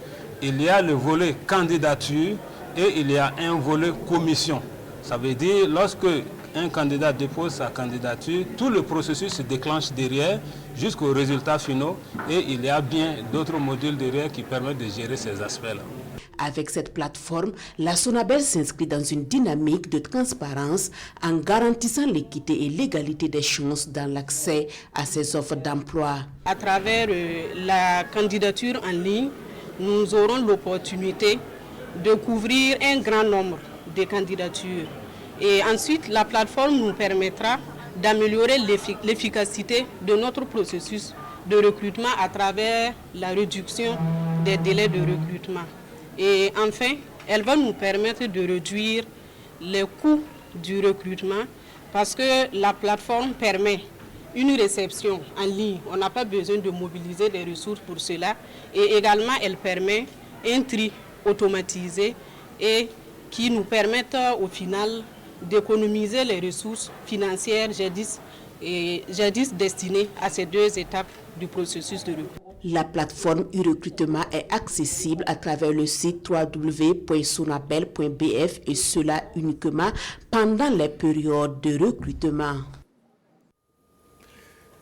il y a le volet candidature et il y a un volet commission. Ça veut dire lorsque un candidat dépose sa candidature, tout le processus se déclenche derrière jusqu'aux résultats finaux et il y a bien d'autres modules derrière qui permettent de gérer ces aspects-là. Avec cette plateforme, la Sonabel s'inscrit dans une dynamique de transparence en garantissant l'équité et l'égalité des chances dans l'accès à ces offres d'emploi. À travers la candidature en ligne, nous aurons l'opportunité de couvrir un grand nombre de candidatures. Et ensuite, la plateforme nous permettra d'améliorer l'efficacité de notre processus de recrutement à travers la réduction des délais de recrutement. Et enfin, elle va nous permettre de réduire les coûts du recrutement parce que la plateforme permet une réception en ligne. On n'a pas besoin de mobiliser des ressources pour cela. Et également, elle permet un tri automatisé et qui nous permettent au final d'économiser les ressources financières jadis destinées à ces deux étapes du processus de recrutement. La plateforme e-recrutement est accessible à travers le site www.sonabel.bf et cela uniquement pendant les périodes de recrutement.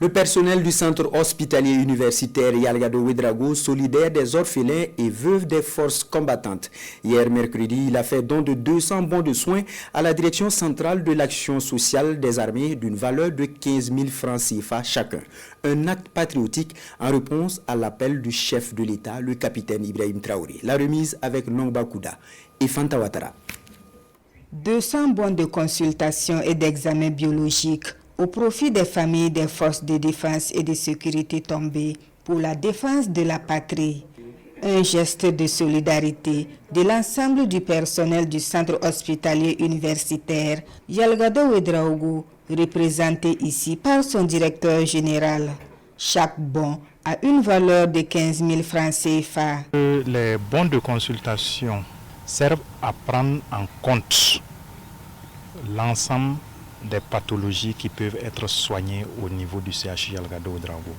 Le personnel du centre hospitalier universitaire Yalgado Ouedraogo, solidaire des orphelins et veuves des forces combattantes. Hier mercredi, il a fait don de 200 bons de soins à la direction centrale de l'action sociale des armées d'une valeur de 15 000 francs CFA chacun. Un acte patriotique en réponse à l'appel du chef de l'État, le capitaine Ibrahim Traoré. La remise avec Nongba Kouda et Fanta Ouattara. 200 bons de consultation et d'examen biologique au profit des familles des forces de défense et de sécurité tombées pour la défense de la patrie. Un geste de solidarité de l'ensemble du personnel du centre hospitalier universitaire Yalgado Ouedraogo, représenté ici par son directeur général. Chaque bon a une valeur de 15 000 francs CFA. Les bons de consultation servent à prendre en compte l'ensemble des pathologies qui peuvent être soignées au niveau du CHU Yalgado Ouedraogo.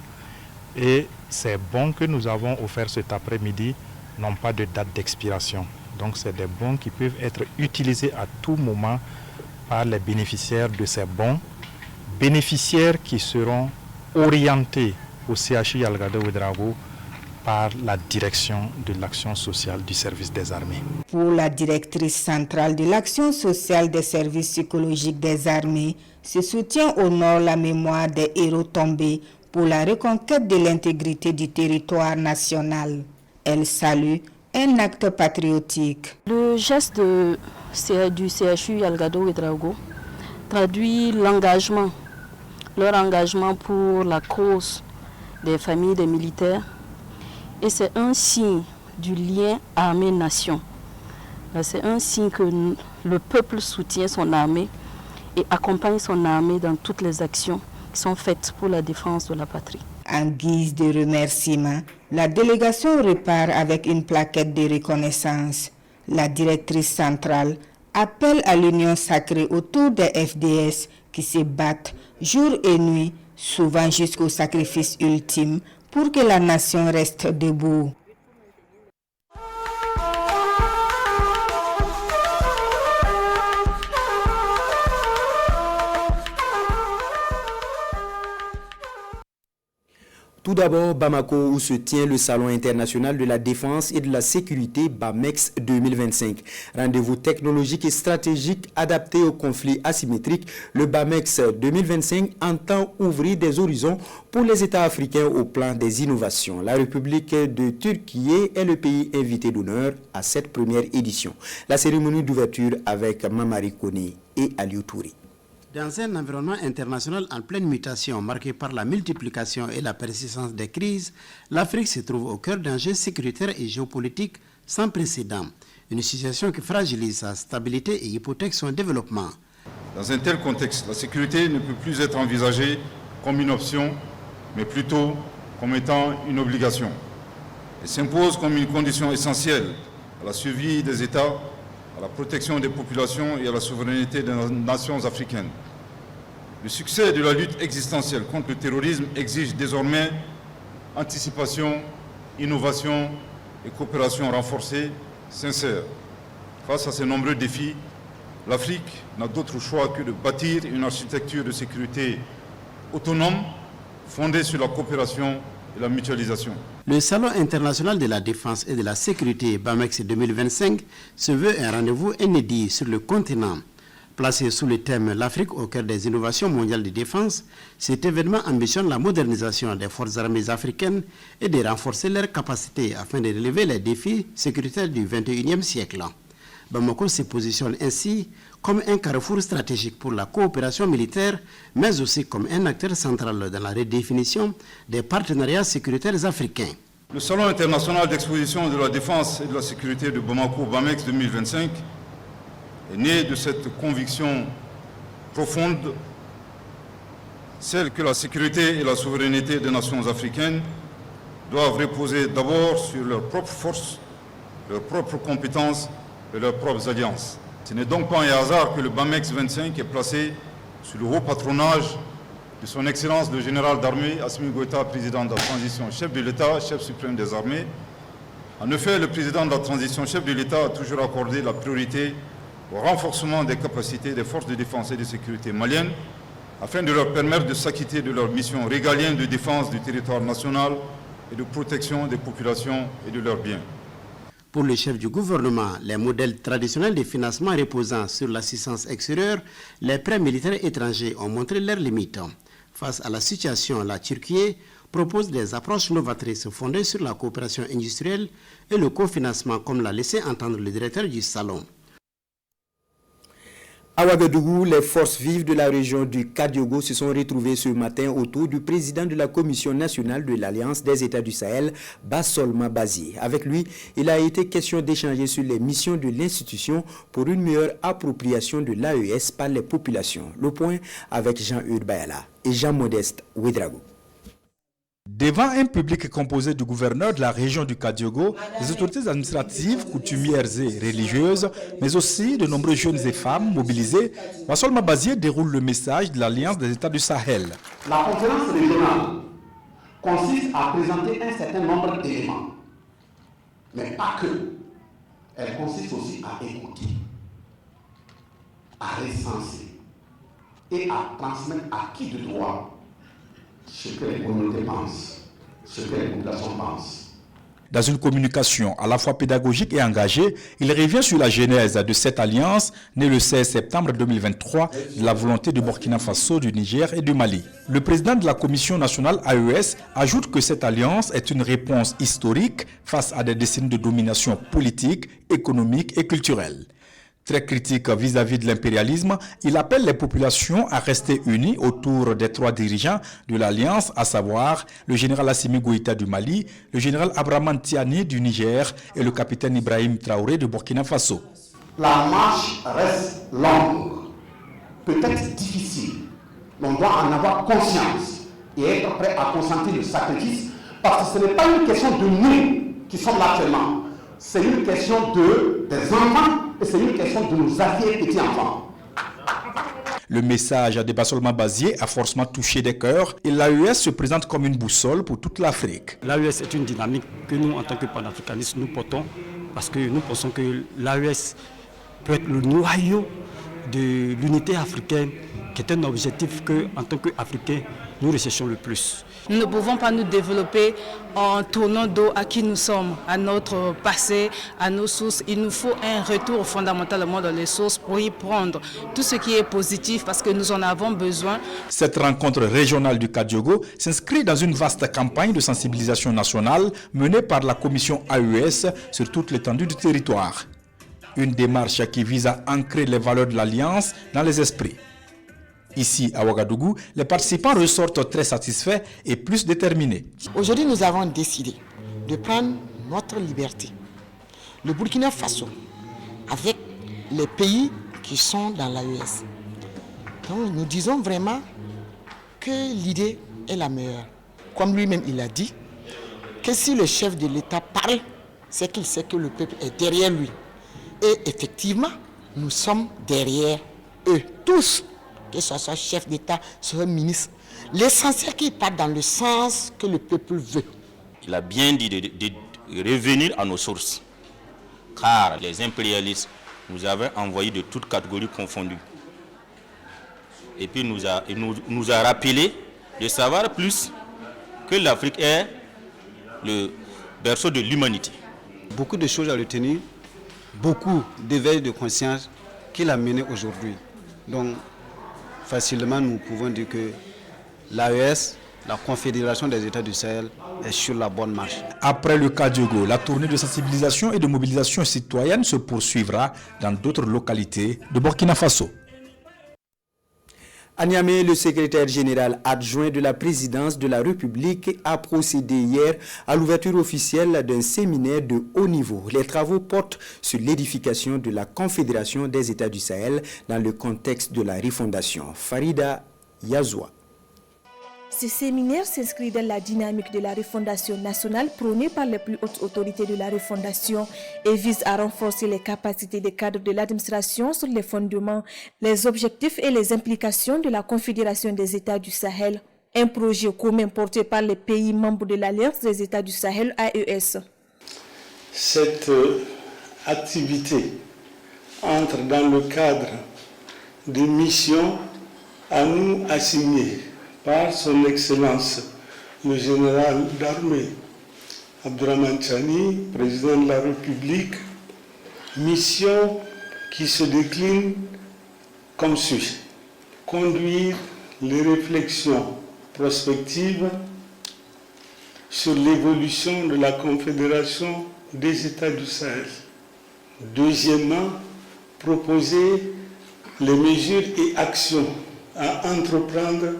Et ces bons que nous avons offerts cet après-midi n'ont pas de date d'expiration. Donc c'est des bons qui peuvent être utilisés à tout moment par les bénéficiaires de ces bons, bénéficiaires qui seront orientés au CHU Yalgado Ouedraogo par la direction de l'action sociale du service des armées. Pour la directrice centrale de l'action sociale des services psychologiques des armées, ce soutien honore la mémoire des héros tombés pour la reconquête de l'intégrité du territoire national. Elle salue un acte patriotique. Le geste du CHU Yalgado Ouedraogo traduit l'engagement, leur engagement pour la cause des familles des militaires. Et c'est un signe du lien armée-nation. C'est un signe que le peuple soutient son armée et accompagne son armée dans toutes les actions qui sont faites pour la défense de la patrie. En guise de remerciement, la délégation repart avec une plaquette de reconnaissance. La directrice centrale appelle à l'union sacrée autour des FDS qui se battent jour et nuit, souvent jusqu'au sacrifice ultime, pour que la nation reste debout. Tout d'abord, Bamako, où se tient le Salon international de la défense et de la sécurité BAMEX 2025. Rendez-vous technologique et stratégique adapté aux conflits asymétriques, le BAMEX 2025 entend ouvrir des horizons pour les États africains au plan des innovations. La République de Turquie est le pays invité d'honneur à cette première édition. La cérémonie d'ouverture avec Mamari Kone et Aliou Touri. Dans un environnement international en pleine mutation, marqué par la multiplication et la persistance des crises, l'Afrique se trouve au cœur d'enjeux sécuritaires et géopolitiques sans précédent. Une situation qui fragilise sa stabilité et hypothèque son développement. Dans un tel contexte, la sécurité ne peut plus être envisagée comme une option, mais plutôt comme étant une obligation. Elle s'impose comme une condition essentielle à la survie des États, à la protection des populations et à la souveraineté des nations africaines. Le succès de la lutte existentielle contre le terrorisme exige désormais anticipation, innovation et coopération renforcée, sincère. Face à ces nombreux défis, l'Afrique n'a d'autre choix que de bâtir une architecture de sécurité autonome, fondée sur la coopération et la mutualisation. Le Salon international de la défense et de la sécurité BAMEX 2025 se veut un rendez-vous inédit sur le continent. Placé sous le thème « L'Afrique au cœur des innovations mondiales de défense », cet événement ambitionne la modernisation des forces armées africaines et de renforcer leurs capacités afin de relever les défis sécuritaires du XXIe siècle. Bamako se positionne ainsi comme un carrefour stratégique pour la coopération militaire, mais aussi comme un acteur central dans la redéfinition des partenariats sécuritaires africains. Le Salon international d'exposition de la défense et de la sécurité de Bamako, BAMEX 2025, est né de cette conviction profonde, celle que la sécurité et la souveraineté des nations africaines doivent reposer d'abord sur leurs propres forces, leurs propres compétences et leurs propres alliances. Ce n'est donc pas un hasard que le BAMEX 25 est placé sous le haut patronage de son Excellence le général d'armée Assimi Goïta, président de la transition, chef de l'État, chef suprême des armées. En effet, le président de la transition, chef de l'État, a toujours accordé la priorité au renforcement des capacités des forces de défense et de sécurité maliennes, afin de leur permettre de s'acquitter de leur mission régalienne de défense du territoire national et de protection des populations et de leurs biens. Pour le chef du gouvernement, les modèles traditionnels de financement reposant sur l'assistance extérieure, les prêts militaires étrangers ont montré leurs limites. Face à la situation, la Turquie propose des approches novatrices fondées sur la coopération industrielle et le cofinancement, comme l'a laissé entendre le directeur du salon. À Ouagadougou, les forces vives de la région du Kadiogo se sont retrouvées ce matin autour du président de la Commission nationale de l'Alliance des États du Sahel, Bassolma Bazi. Avec lui, il a été question d'échanger sur les missions de l'institution pour une meilleure appropriation de l'AES par les populations. Le point avec Jean-Hugues Bayala et Jean-Modeste Ouedraogo. Devant un public composé du gouverneur de la région du Kadiogo, des autorités administratives, coutumières et religieuses, mais aussi de nombreux jeunes et femmes mobilisés, Bassolma Bazi déroule le message de l'Alliance des États du Sahel. La conférence régionale consiste à présenter un certain nombre d'éléments, mais pas que. Elle consiste aussi à écouter, à recenser et à transmettre à qui de droit ce que les communautés pensent, ce que les populations pensent. Dans une communication à la fois pédagogique et engagée, il revient sur la genèse de cette alliance, née le 16 septembre 2023, de la volonté de Burkina Faso, du Niger et du Mali. Le président de la Commission nationale AES ajoute que cette alliance est une réponse historique face à des décennies de domination politique, économique et culturelle. Très critique vis-à-vis de l'impérialisme, il appelle les populations à rester unies autour des trois dirigeants de l'Alliance, à savoir le général Assimi Goïta du Mali, le général Abraman Tiani du Niger et le capitaine Ibrahim Traoré de Burkina Faso. La marche reste longue, peut-être difficile, mais on doit en avoir conscience et être prêt à consentir le sacrifice, parce que ce n'est pas une question de nous qui sommes là actuellement, c'est une question des enfants et c'est une question de nos arrière-petits-enfants. Le message de Bassolma Bazi a forcément touché des cœurs et l'AES se présente comme une boussole pour toute l'Afrique. L'AES est une dynamique que nous, en tant que panafricanistes, nous portons parce que nous pensons que l'AES peut être le noyau de l'unité africaine, qui est un objectif que, en tant qu'Africains, nous recherchons le plus. Nous ne pouvons pas nous développer en tournant dos à qui nous sommes, à notre passé, à nos sources. Il nous faut un retour fondamentalement dans les sources pour y prendre tout ce qui est positif parce que nous en avons besoin. Cette rencontre régionale du Kadiogo s'inscrit dans une vaste campagne de sensibilisation nationale menée par la commission AES sur toute l'étendue du territoire. Une démarche qui vise à ancrer les valeurs de l'Alliance dans les esprits. Ici, à Ouagadougou, les participants ressortent très satisfaits et plus déterminés. Aujourd'hui, nous avons décidé de prendre notre liberté. Le Burkina Faso, avec les pays qui sont dans l'AES. Donc, nous disons vraiment que l'idée est la meilleure. Comme lui-même, il a dit, que si le chef de l'État parle, c'est qu'il sait que le peuple est derrière lui. Et effectivement, nous sommes derrière eux tous. Que ce soit chef d'État, soit ministre. L'essentiel qu'il parte dans le sens que le peuple veut. Il a bien dit de revenir à nos sources. Car les impérialistes nous avaient envoyés de toutes catégories confondues. Et puis nous a rappelé de savoir plus que l'Afrique est le berceau de l'humanité. Beaucoup de choses à retenir, beaucoup d'éveil de conscience qu'il a mené aujourd'hui. Donc, facilement, nous pouvons dire que l'AES, la Confédération des États du Sahel, est sur la bonne marche. Après le Kadiogo, la tournée de sensibilisation et de mobilisation citoyenne se poursuivra dans d'autres localités de Burkina Faso. À Niamey, le secrétaire général adjoint de la présidence de la République a procédé hier à l'ouverture officielle d'un séminaire de haut niveau. Les travaux portent sur l'édification de la Confédération des États du Sahel dans le contexte de la refondation. Farida Yazoua. Ce séminaire s'inscrit dans la dynamique de la refondation nationale prônée par les plus hautes autorités de la refondation et vise à renforcer les capacités des cadres de l'administration sur les fondements, les objectifs et les implications de la Confédération des États du Sahel, un projet commun porté par les pays membres de l'Alliance des États du Sahel AES. Cette activité entre dans le cadre des missions à nous assigné par son Excellence le général d'armée Abdourahmane Tchani, président de la République, mission qui se décline comme suit. Conduire les réflexions prospectives sur l'évolution de la Confédération des États du Sahel. Deuxièmement, proposer les mesures et actions à entreprendre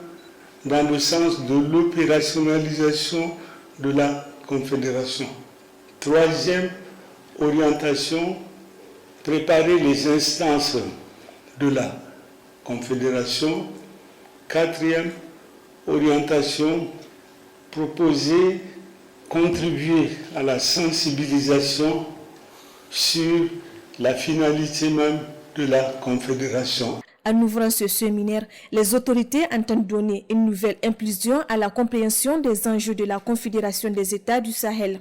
dans le sens de l'opérationnalisation de la Confédération. Troisième orientation, préparer les instances de la Confédération. Quatrième orientation, proposer, contribuer à la sensibilisation sur la finalité même de la Confédération. En ouvrant ce séminaire, les autorités entendent donner une nouvelle impulsion à la compréhension des enjeux de la Confédération des États du Sahel.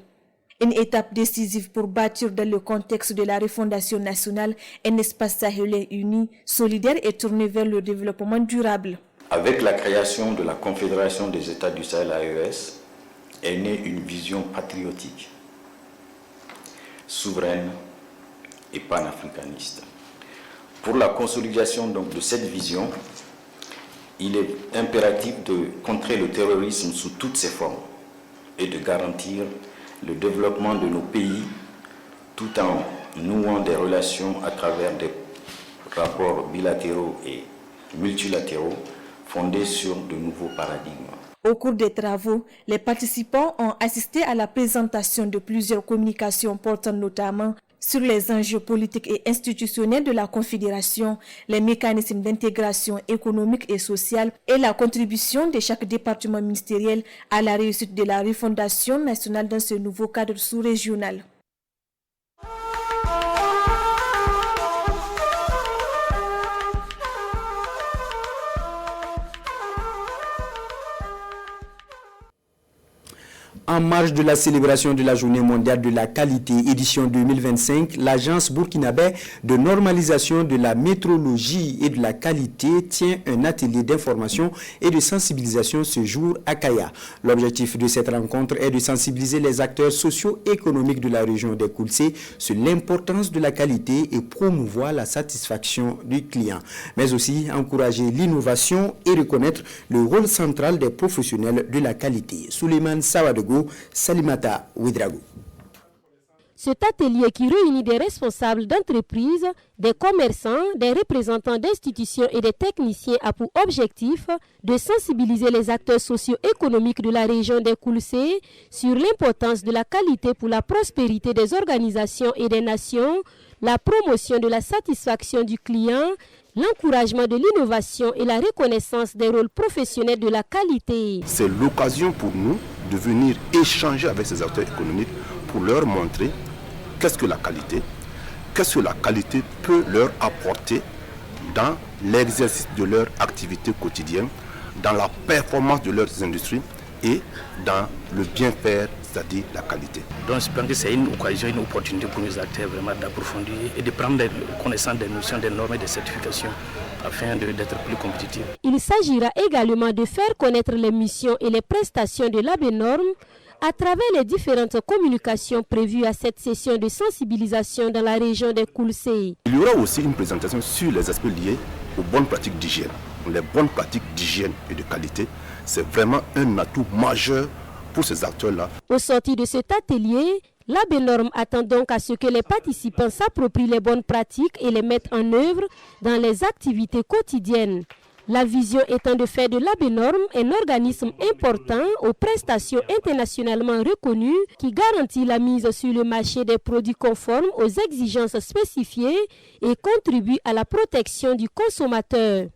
Une étape décisive pour bâtir dans le contexte de la refondation nationale un espace sahélien uni, solidaire et tourné vers le développement durable. Avec la création de la Confédération des États du Sahel AES, est née une vision patriotique, souveraine et panafricaniste. Pour la consolidation donc de cette vision, il est impératif de contrer le terrorisme sous toutes ses formes et de garantir le développement de nos pays tout en nouant des relations à travers des rapports bilatéraux et multilatéraux fondés sur de nouveaux paradigmes. Au cours des travaux, les participants ont assisté à la présentation de plusieurs communications portant notamment sur les enjeux politiques et institutionnels de la Confédération, les mécanismes d'intégration économique et sociale et la contribution de chaque département ministériel à la réussite de la refondation nationale dans ce nouveau cadre sous-régional. En marge de la célébration de la Journée mondiale de la qualité, édition 2025, l'Agence burkinabé de normalisation de la métrologie et de la qualité tient un atelier d'information et de sensibilisation ce jour à Kaya. L'objectif de cette rencontre est de sensibiliser les acteurs socio-économiques de la région des Koulsé sur l'importance de la qualité et promouvoir la satisfaction du client, mais aussi encourager l'innovation et reconnaître le rôle central des professionnels de la qualité. Souleymane Sawadego, Salimata Ouedraogo. Cet atelier qui réunit des responsables d'entreprises, des commerçants, des représentants d'institutions et des techniciens a pour objectif de sensibiliser les acteurs socio-économiques de la région des Koulsé sur l'importance de la qualité pour la prospérité des organisations et des nations, la promotion de la satisfaction du client, l'encouragement de l'innovation et la reconnaissance des rôles professionnels de la qualité. C'est l'occasion pour nous de venir échanger avec ces acteurs économiques pour leur montrer qu'est-ce que la qualité peut leur apporter dans l'exercice de leur activité quotidienne, dans la performance de leurs industries et dans le bien-faire, c'est-à-dire la qualité. Donc je pense que c'est une occasion, une opportunité pour nos acteurs vraiment d'approfondir et de prendre connaissance des notions, des normes et des certifications afin d'être plus compétitifs. Il s'agira également de faire connaître les missions et les prestations de l'ABNORM à travers les différentes communications prévues à cette session de sensibilisation dans la région des Koulsé. Il y aura aussi une présentation sur les aspects liés aux bonnes pratiques d'hygiène. Les bonnes pratiques d'hygiène et de qualité, c'est vraiment un atout majeur pour ces acteurs-là. Au sortir de cet atelier, l'ABNORM attend donc à ce que les participants s'approprient les bonnes pratiques et les mettent en œuvre dans les activités quotidiennes. La vision étant de faire de l'ABNORM un organisme important aux prestations internationalement reconnues qui garantit la mise sur le marché des produits conformes aux exigences spécifiées et contribue à la protection du consommateur.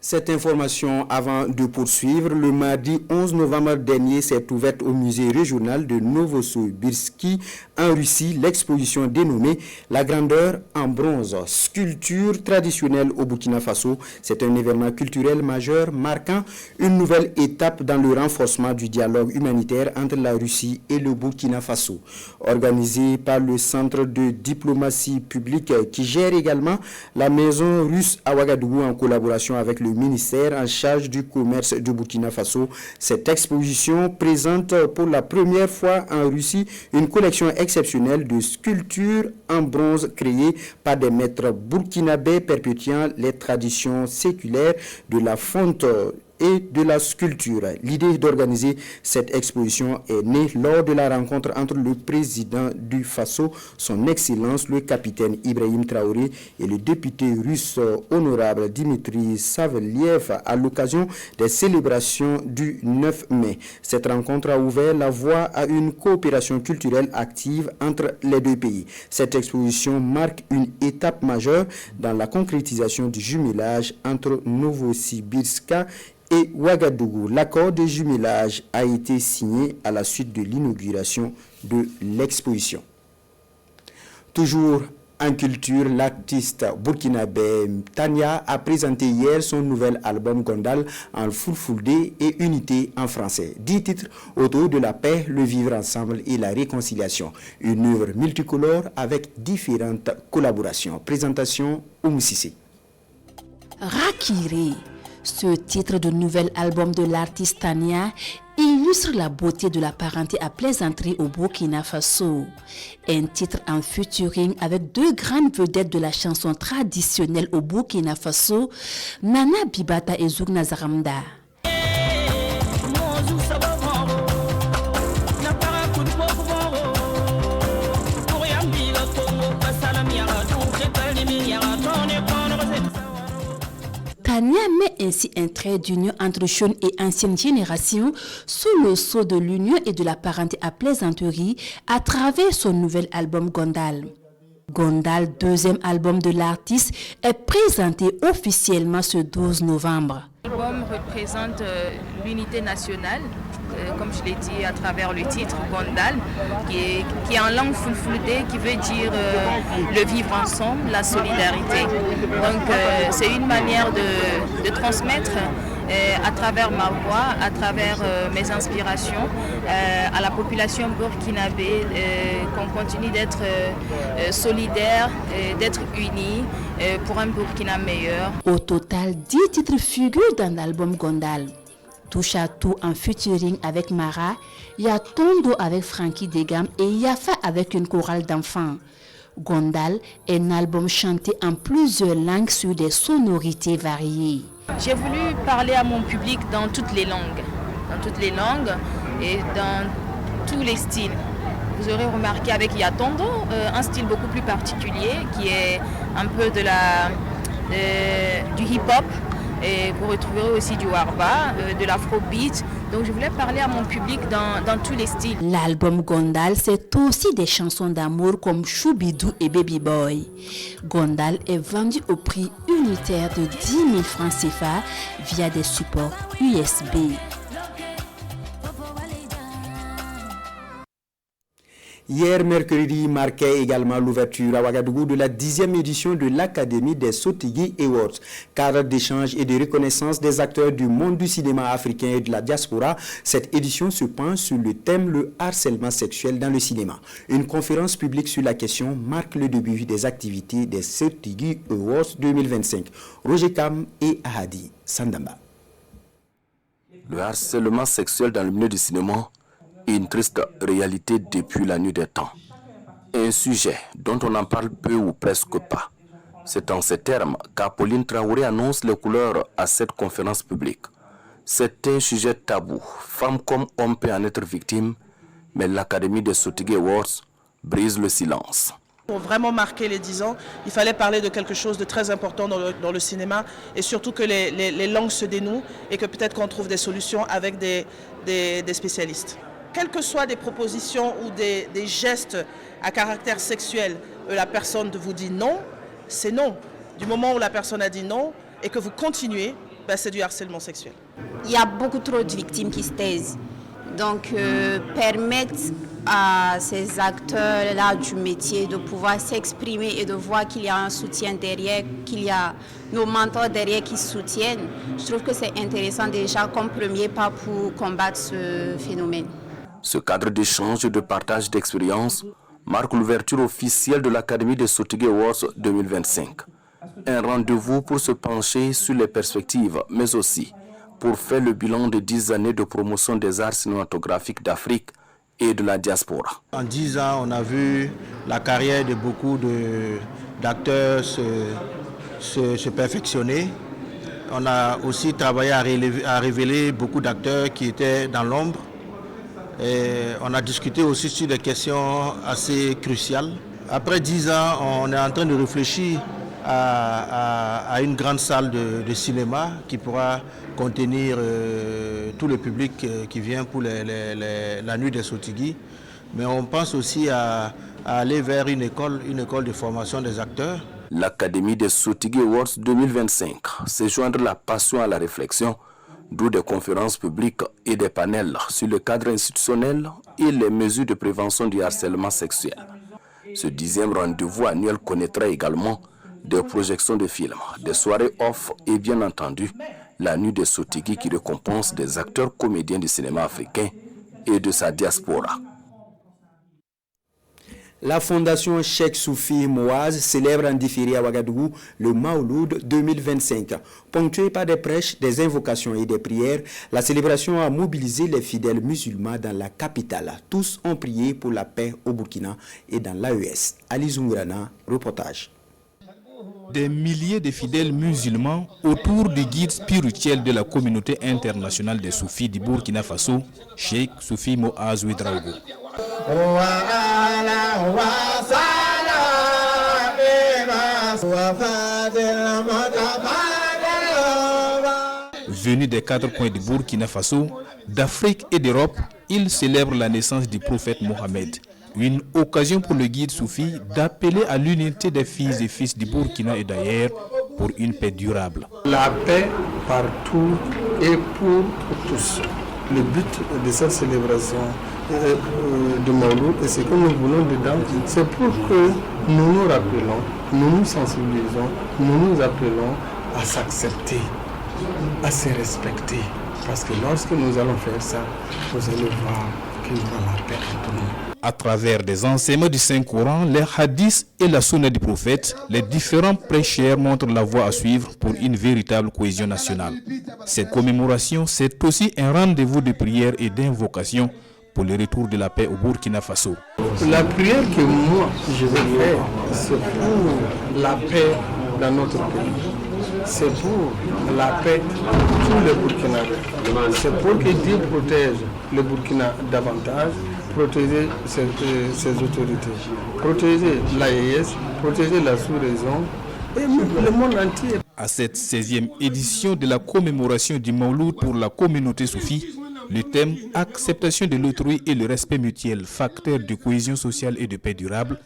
Cette information avant de poursuivre, le mardi 11 novembre dernier s'est ouverte au musée régional de Novosibirsk en Russie l'exposition dénommée La grandeur en bronze, sculpture traditionnelle au Burkina Faso. C'est un événement culturel majeur marquant une nouvelle étape dans le renforcement du dialogue humanitaire entre la Russie et le Burkina Faso. Organisé par le Centre de diplomatie publique qui gère également la maison russe à Ouagadougou en collaboration avec le ministère en charge du commerce du Burkina Faso. Cette exposition présente pour la première fois en Russie une collection exceptionnelle de sculptures en bronze créées par des maîtres burkinabés perpétuant les traditions séculaires de la fonte et de la sculpture. L'idée d'organiser cette exposition est née lors de la rencontre entre le président du Faso, son Excellence le capitaine Ibrahim Traoré, et le député russe honorable Dimitri Saveliev à l'occasion des célébrations du 9 mai. Cette rencontre a ouvert la voie à une coopération culturelle active entre les deux pays. Cette exposition marque une étape majeure dans la concrétisation du jumelage entre Novosibirsk et Ouagadougou. L'accord de jumelage a été signé à la suite de l'inauguration de l'exposition. Toujours en culture, l'artiste burkinabé Tania a présenté hier son nouvel album Gondal en fulfulde et unité en français. 10 titres autour de la paix, le vivre ensemble et la réconciliation. Une œuvre multicolore avec différentes collaborations. Présentation Oumoussissé. Rakiri. Ce titre de nouvel album de l'artiste Tania illustre la beauté de la parenté à plaisanterie au Burkina Faso. Un titre en featuring avec deux grandes vedettes de la chanson traditionnelle au Burkina Faso, Nana Bibata et Zougna Zaramda. Tania met ainsi un trait d'union entre jeune et ancienne génération sous le sceau de l'union et de la parenté à plaisanterie à travers son nouvel album Gondal. Gondal, deuxième album de l'artiste, est présenté officiellement ce 12 novembre. L'album représente l'unité nationale, comme je l'ai dit à travers le titre Gondal, qui est en langue fulfulde, qui veut dire le vivre ensemble, la solidarité. Donc c'est une manière de transmettre à travers ma voix, à travers mes inspirations, à la population burkinabé, qu'on continue d'être solidaire, d'être unis pour un Burkina meilleur. Au total, 10 titres figurent dans l'album Gondal. Touche à tout en featuring avec Mara, Yatondo avec Frankie Degam et Yafa avec une chorale d'enfants. Gondal est un album chanté en plusieurs langues sur des sonorités variées. J'ai voulu parler à mon public dans toutes les langues et dans tous les styles. Vous aurez remarqué avec Yatondo, un style beaucoup plus particulier qui est un peu du hip-hop. Et vous retrouverez aussi du warba, de l'afrobeat. Donc je voulais parler à mon public dans tous les styles. L'album Gondal, c'est aussi des chansons d'amour comme Choubidou et Baby Boy. Gondal est vendu au prix unitaire de 10 000 francs CFA via des supports USB. Hier, mercredi, marquait également l'ouverture à Ouagadougou de la 10e édition de l'Académie des Sotigui Awards, cadre d'échange et de reconnaissance des acteurs du monde du cinéma africain et de la diaspora. Cette édition se penche sur le thème le harcèlement sexuel dans le cinéma. Une conférence publique sur la question marque le début des activités des Sotigui Awards 2025. Roger Kam et Ahadi Sandamba. Le harcèlement sexuel dans le milieu du cinéma, une triste réalité depuis la nuit des temps. Un sujet dont on en parle peu ou presque pas. C'est en ces termes qu'Apolline Traoré annonce les couleurs à cette conférence publique. C'est un sujet tabou. Femme comme homme peut en être victime, mais l'Académie des Sotigui Awards brise le silence. Pour vraiment marquer les 10 ans, il fallait parler de quelque chose de très important dans le cinéma et surtout que les langues se dénouent et que peut-être qu'on trouve des solutions avec des spécialistes. Quelles que soient des propositions ou des gestes à caractère sexuel, la personne vous dit non, c'est non. Du moment où la personne a dit non et que vous continuez, c'est du harcèlement sexuel. Il y a beaucoup trop de victimes qui se taisent. Donc, permettre à ces acteurs-là du métier de pouvoir s'exprimer et de voir qu'il y a un soutien derrière, qu'il y a nos mentors derrière qui soutiennent. Je trouve que c'est intéressant déjà comme premier pas pour combattre ce phénomène. Ce cadre d'échange et de partage d'expériences marque l'ouverture officielle de l'Académie des Sotigui Awards 2025. Un rendez-vous pour se pencher sur les perspectives, mais aussi pour faire le bilan de 10 années de promotion des arts cinématographiques d'Afrique et de la diaspora. En 10 ans, on a vu la carrière de beaucoup d'acteurs se perfectionner. On a aussi travaillé à révéler beaucoup d'acteurs qui étaient dans l'ombre. Et on a discuté aussi sur des questions assez cruciales. Après 10 ans, on est en train de réfléchir à une grande salle de cinéma qui pourra contenir tout le public qui vient pour la nuit des Sotigui. Mais on pense aussi à aller vers une école de formation des acteurs. L'Académie des Sotigui Awards 2025, c'est joindre la passion à la réflexion, d'où des conférences publiques et des panels sur le cadre institutionnel et les mesures de prévention du harcèlement sexuel. Ce 10e rendez-vous annuel connaîtra également des projections de films, des soirées off et bien entendu la nuit des Sotigui qui récompense des acteurs comédiens du cinéma africain et de sa diaspora. La fondation Cheikh Soufi Moaz célèbre en différé à Ouagadougou le Maouloud 2025. Ponctué par des prêches, des invocations et des prières, la célébration a mobilisé les fidèles musulmans dans la capitale. Tous ont prié pour la paix au Burkina et dans l'AES. Ali Zungrana, reportage. Des milliers de fidèles musulmans autour du guide spirituel de la communauté internationale des soufis du Burkina Faso, Cheikh Soufi Moaz Ouedraogo. Venus des 4 coins du Burkina Faso, d'Afrique et d'Europe, ils célèbrent la naissance du prophète Mohammed. Une occasion pour le guide soufi d'appeler à l'unité des filles et fils du Burkina et d'ailleurs pour une paix durable. La paix partout et pour tous. Le but de cette célébration de Mawlud et ce que nous voulons dedans, c'est pour que nous nous rappelons, nous nous sensibilisons, nous nous appelons à s'accepter, à se respecter. Parce que lorsque nous allons faire ça, vous allez voir qu'il y aura la paix entre nous. À travers des enseignements du Saint-Coran, les hadiths et la sunna du prophète, les différents prêcheurs montrent la voie à suivre pour une véritable cohésion nationale. Cette commémoration, c'est aussi un rendez-vous de prière et d'invocation pour le retour de la paix au Burkina Faso. La prière que moi je vais faire, c'est pour la paix dans notre pays. C'est pour la paix pour tous les Burkinabés. C'est pour que Dieu protège le Burkina davantage, protéger ses autorités, protéger l'AES, protéger la sous-région et le monde entier. À cette 16e édition de la commémoration du Mawlud pour la communauté soufie, le thème « Acceptation de l'autrui et le respect mutuel, facteur de cohésion sociale et de paix durable »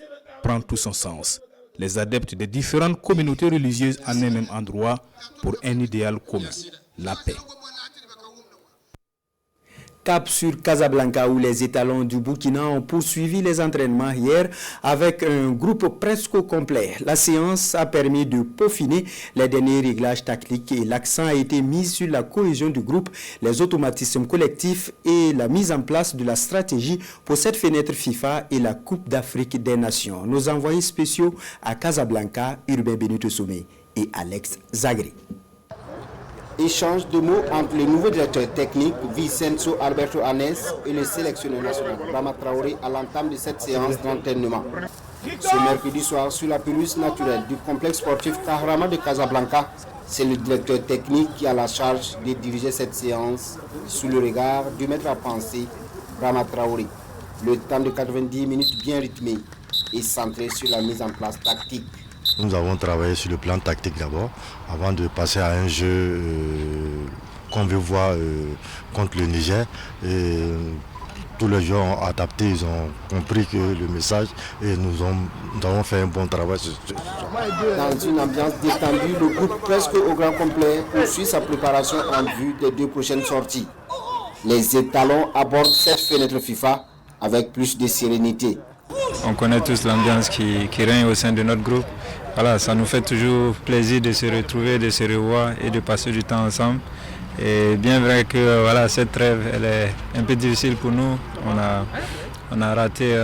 prend tout son sens. Les adeptes des différentes communautés religieuses en un même endroit pour un idéal commun, la paix. Cap sur Casablanca où les étalons du Burkina ont poursuivi les entraînements hier avec un groupe presque complet. La séance a permis de peaufiner les derniers réglages tactiques et l'accent a été mis sur la cohésion du groupe, les automatismes collectifs et la mise en place de la stratégie pour cette fenêtre FIFA et la Coupe d'Afrique des Nations. Nos envoyés spéciaux à Casablanca, Urbain Benito Somé et Alex Zagri. Échange de mots entre le nouveau directeur technique Vicenzo Alberto Anes et le sélectionneur national Brahma Traoré à l'entame de cette séance d'entraînement. Ce mercredi soir, sur la pelouse naturelle du complexe sportif Kahrama de Casablanca, c'est le directeur technique qui a la charge de diriger cette séance sous le regard du maître à penser Brahma Traoré. Le temps de 90 minutes bien rythmé et centré sur la mise en place tactique. Nous avons travaillé sur le plan tactique d'abord, avant de passer à un jeu qu'on veut voir contre le Niger. Et tous les joueurs ont adapté, ils ont compris que le message et nous avons fait un bon travail. Dans une ambiance détendue, le groupe presque au grand complet poursuit sa préparation en vue des 2 prochaines sorties. Les étalons abordent cette fenêtre FIFA avec plus de sérénité. On connaît tous l'ambiance qui règne au sein de notre groupe. Voilà, ça nous fait toujours plaisir de se retrouver, de se revoir et de passer du temps ensemble. Et bien vrai que voilà, cette trêve elle est un peu difficile pour nous. On a raté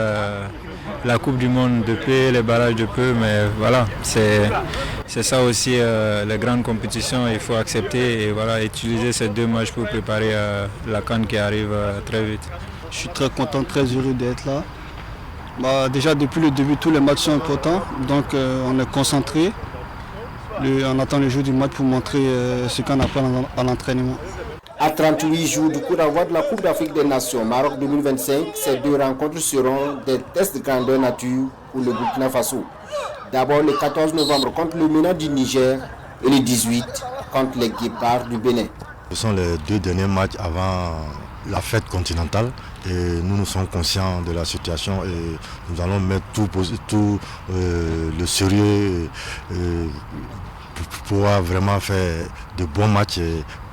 la Coupe du Monde de peu, les barrages de peu, mais voilà, c'est ça aussi les grandes compétitions. Il faut accepter et voilà, utiliser ces 2 matchs pour préparer la CAN qui arrive très vite. Je suis très content, très heureux d'être là. Déjà depuis le début, tous les matchs sont importants, donc on est concentré. On attend le jour du match pour montrer ce qu'on apprend à l'entraînement. À 38 jours du coup d'envoi de la Coupe d'Afrique des Nations Maroc 2025, ces 2 rencontres seront des tests de grandeur nature pour le Burkina Faso. D'abord le 14 novembre contre le MENA du Niger et le 18 contre les Guépards du Bénin. Ce sont les 2 derniers matchs avant la fête continentale et nous sommes conscients de la situation et nous allons mettre tout le sérieux pour pouvoir vraiment faire de bons matchs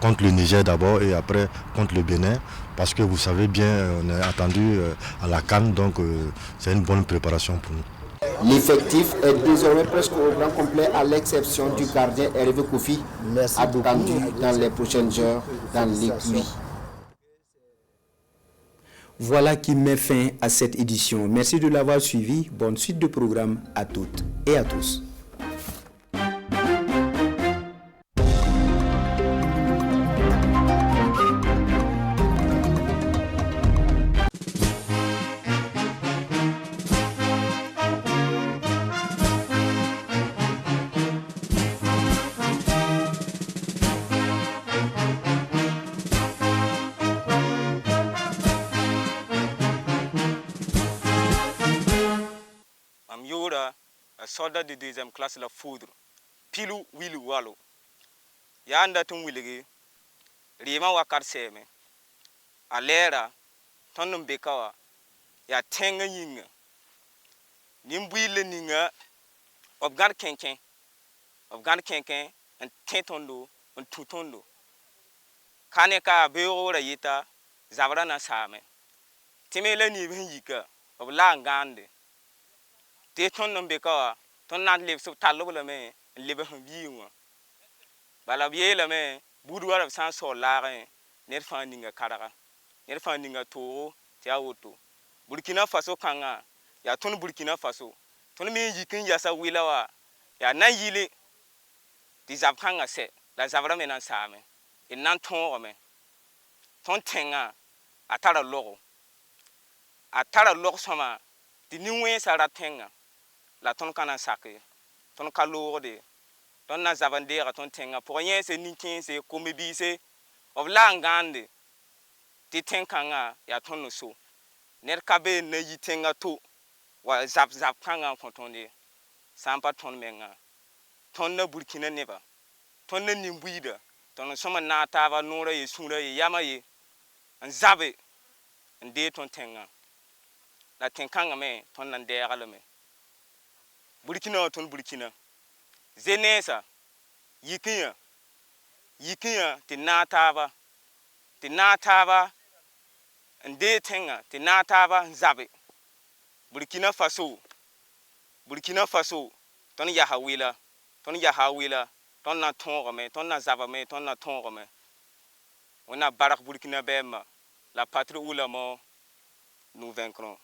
contre le Niger d'abord et après contre le Bénin parce que vous savez bien on est attendu à la CAN donc c'est une bonne préparation pour nous. L'effectif est désormais presque au grand complet à l'exception du gardien Hervé Kofi attendu dans les prochaines heures dans l'écurie. Voilà qui met fin à cette édition. Merci de l'avoir suivi. Bonne suite de programme à toutes et à tous. Soldat de 2e classe la foudre pilu wilu walo ya anda tun wiligi rima wakar seme alera tonum bekawa ya tenga yinga nimbwile ninga obgar kenken en tetondo en tutondo kane ka beora yita zabra na same timele ni ben yika obla ngande te ton non be ka ton nan le so talo le me le be biwa bala biye le me budu wala san so la ren ne fa ninga karaka ne fa ninga to ti awoto Burkina Faso kanga ya ton Burkina Faso ton me yikin ya sa wilawa ya nan yile di zab kanga se la zabra me nan same in nan ton me ton tenga atara logo sama di niwe sara tenga la ton kana sake ton kalode ton na zavandera ton tenga pour rien c'est nikin c'est comme bise of la ngande ti tenkanga ya ton so ner kabe na yitenga to wa zap kanga kontonde sampa ton menga ton na Burkina neba ton na nimbuida ton soma na tava nora ye sura ye yamaye an zabe ande ton tenga la tenkanga me ton nan de galame Burkina ton Burkina zenesa yikinya tinataba ande tenga tinataba zabe Burkina Faso ton ya hawila ton na tongame ton na zabame ton na tongame on a barak Burkina bema la patrie ou la mort nous vaincrons.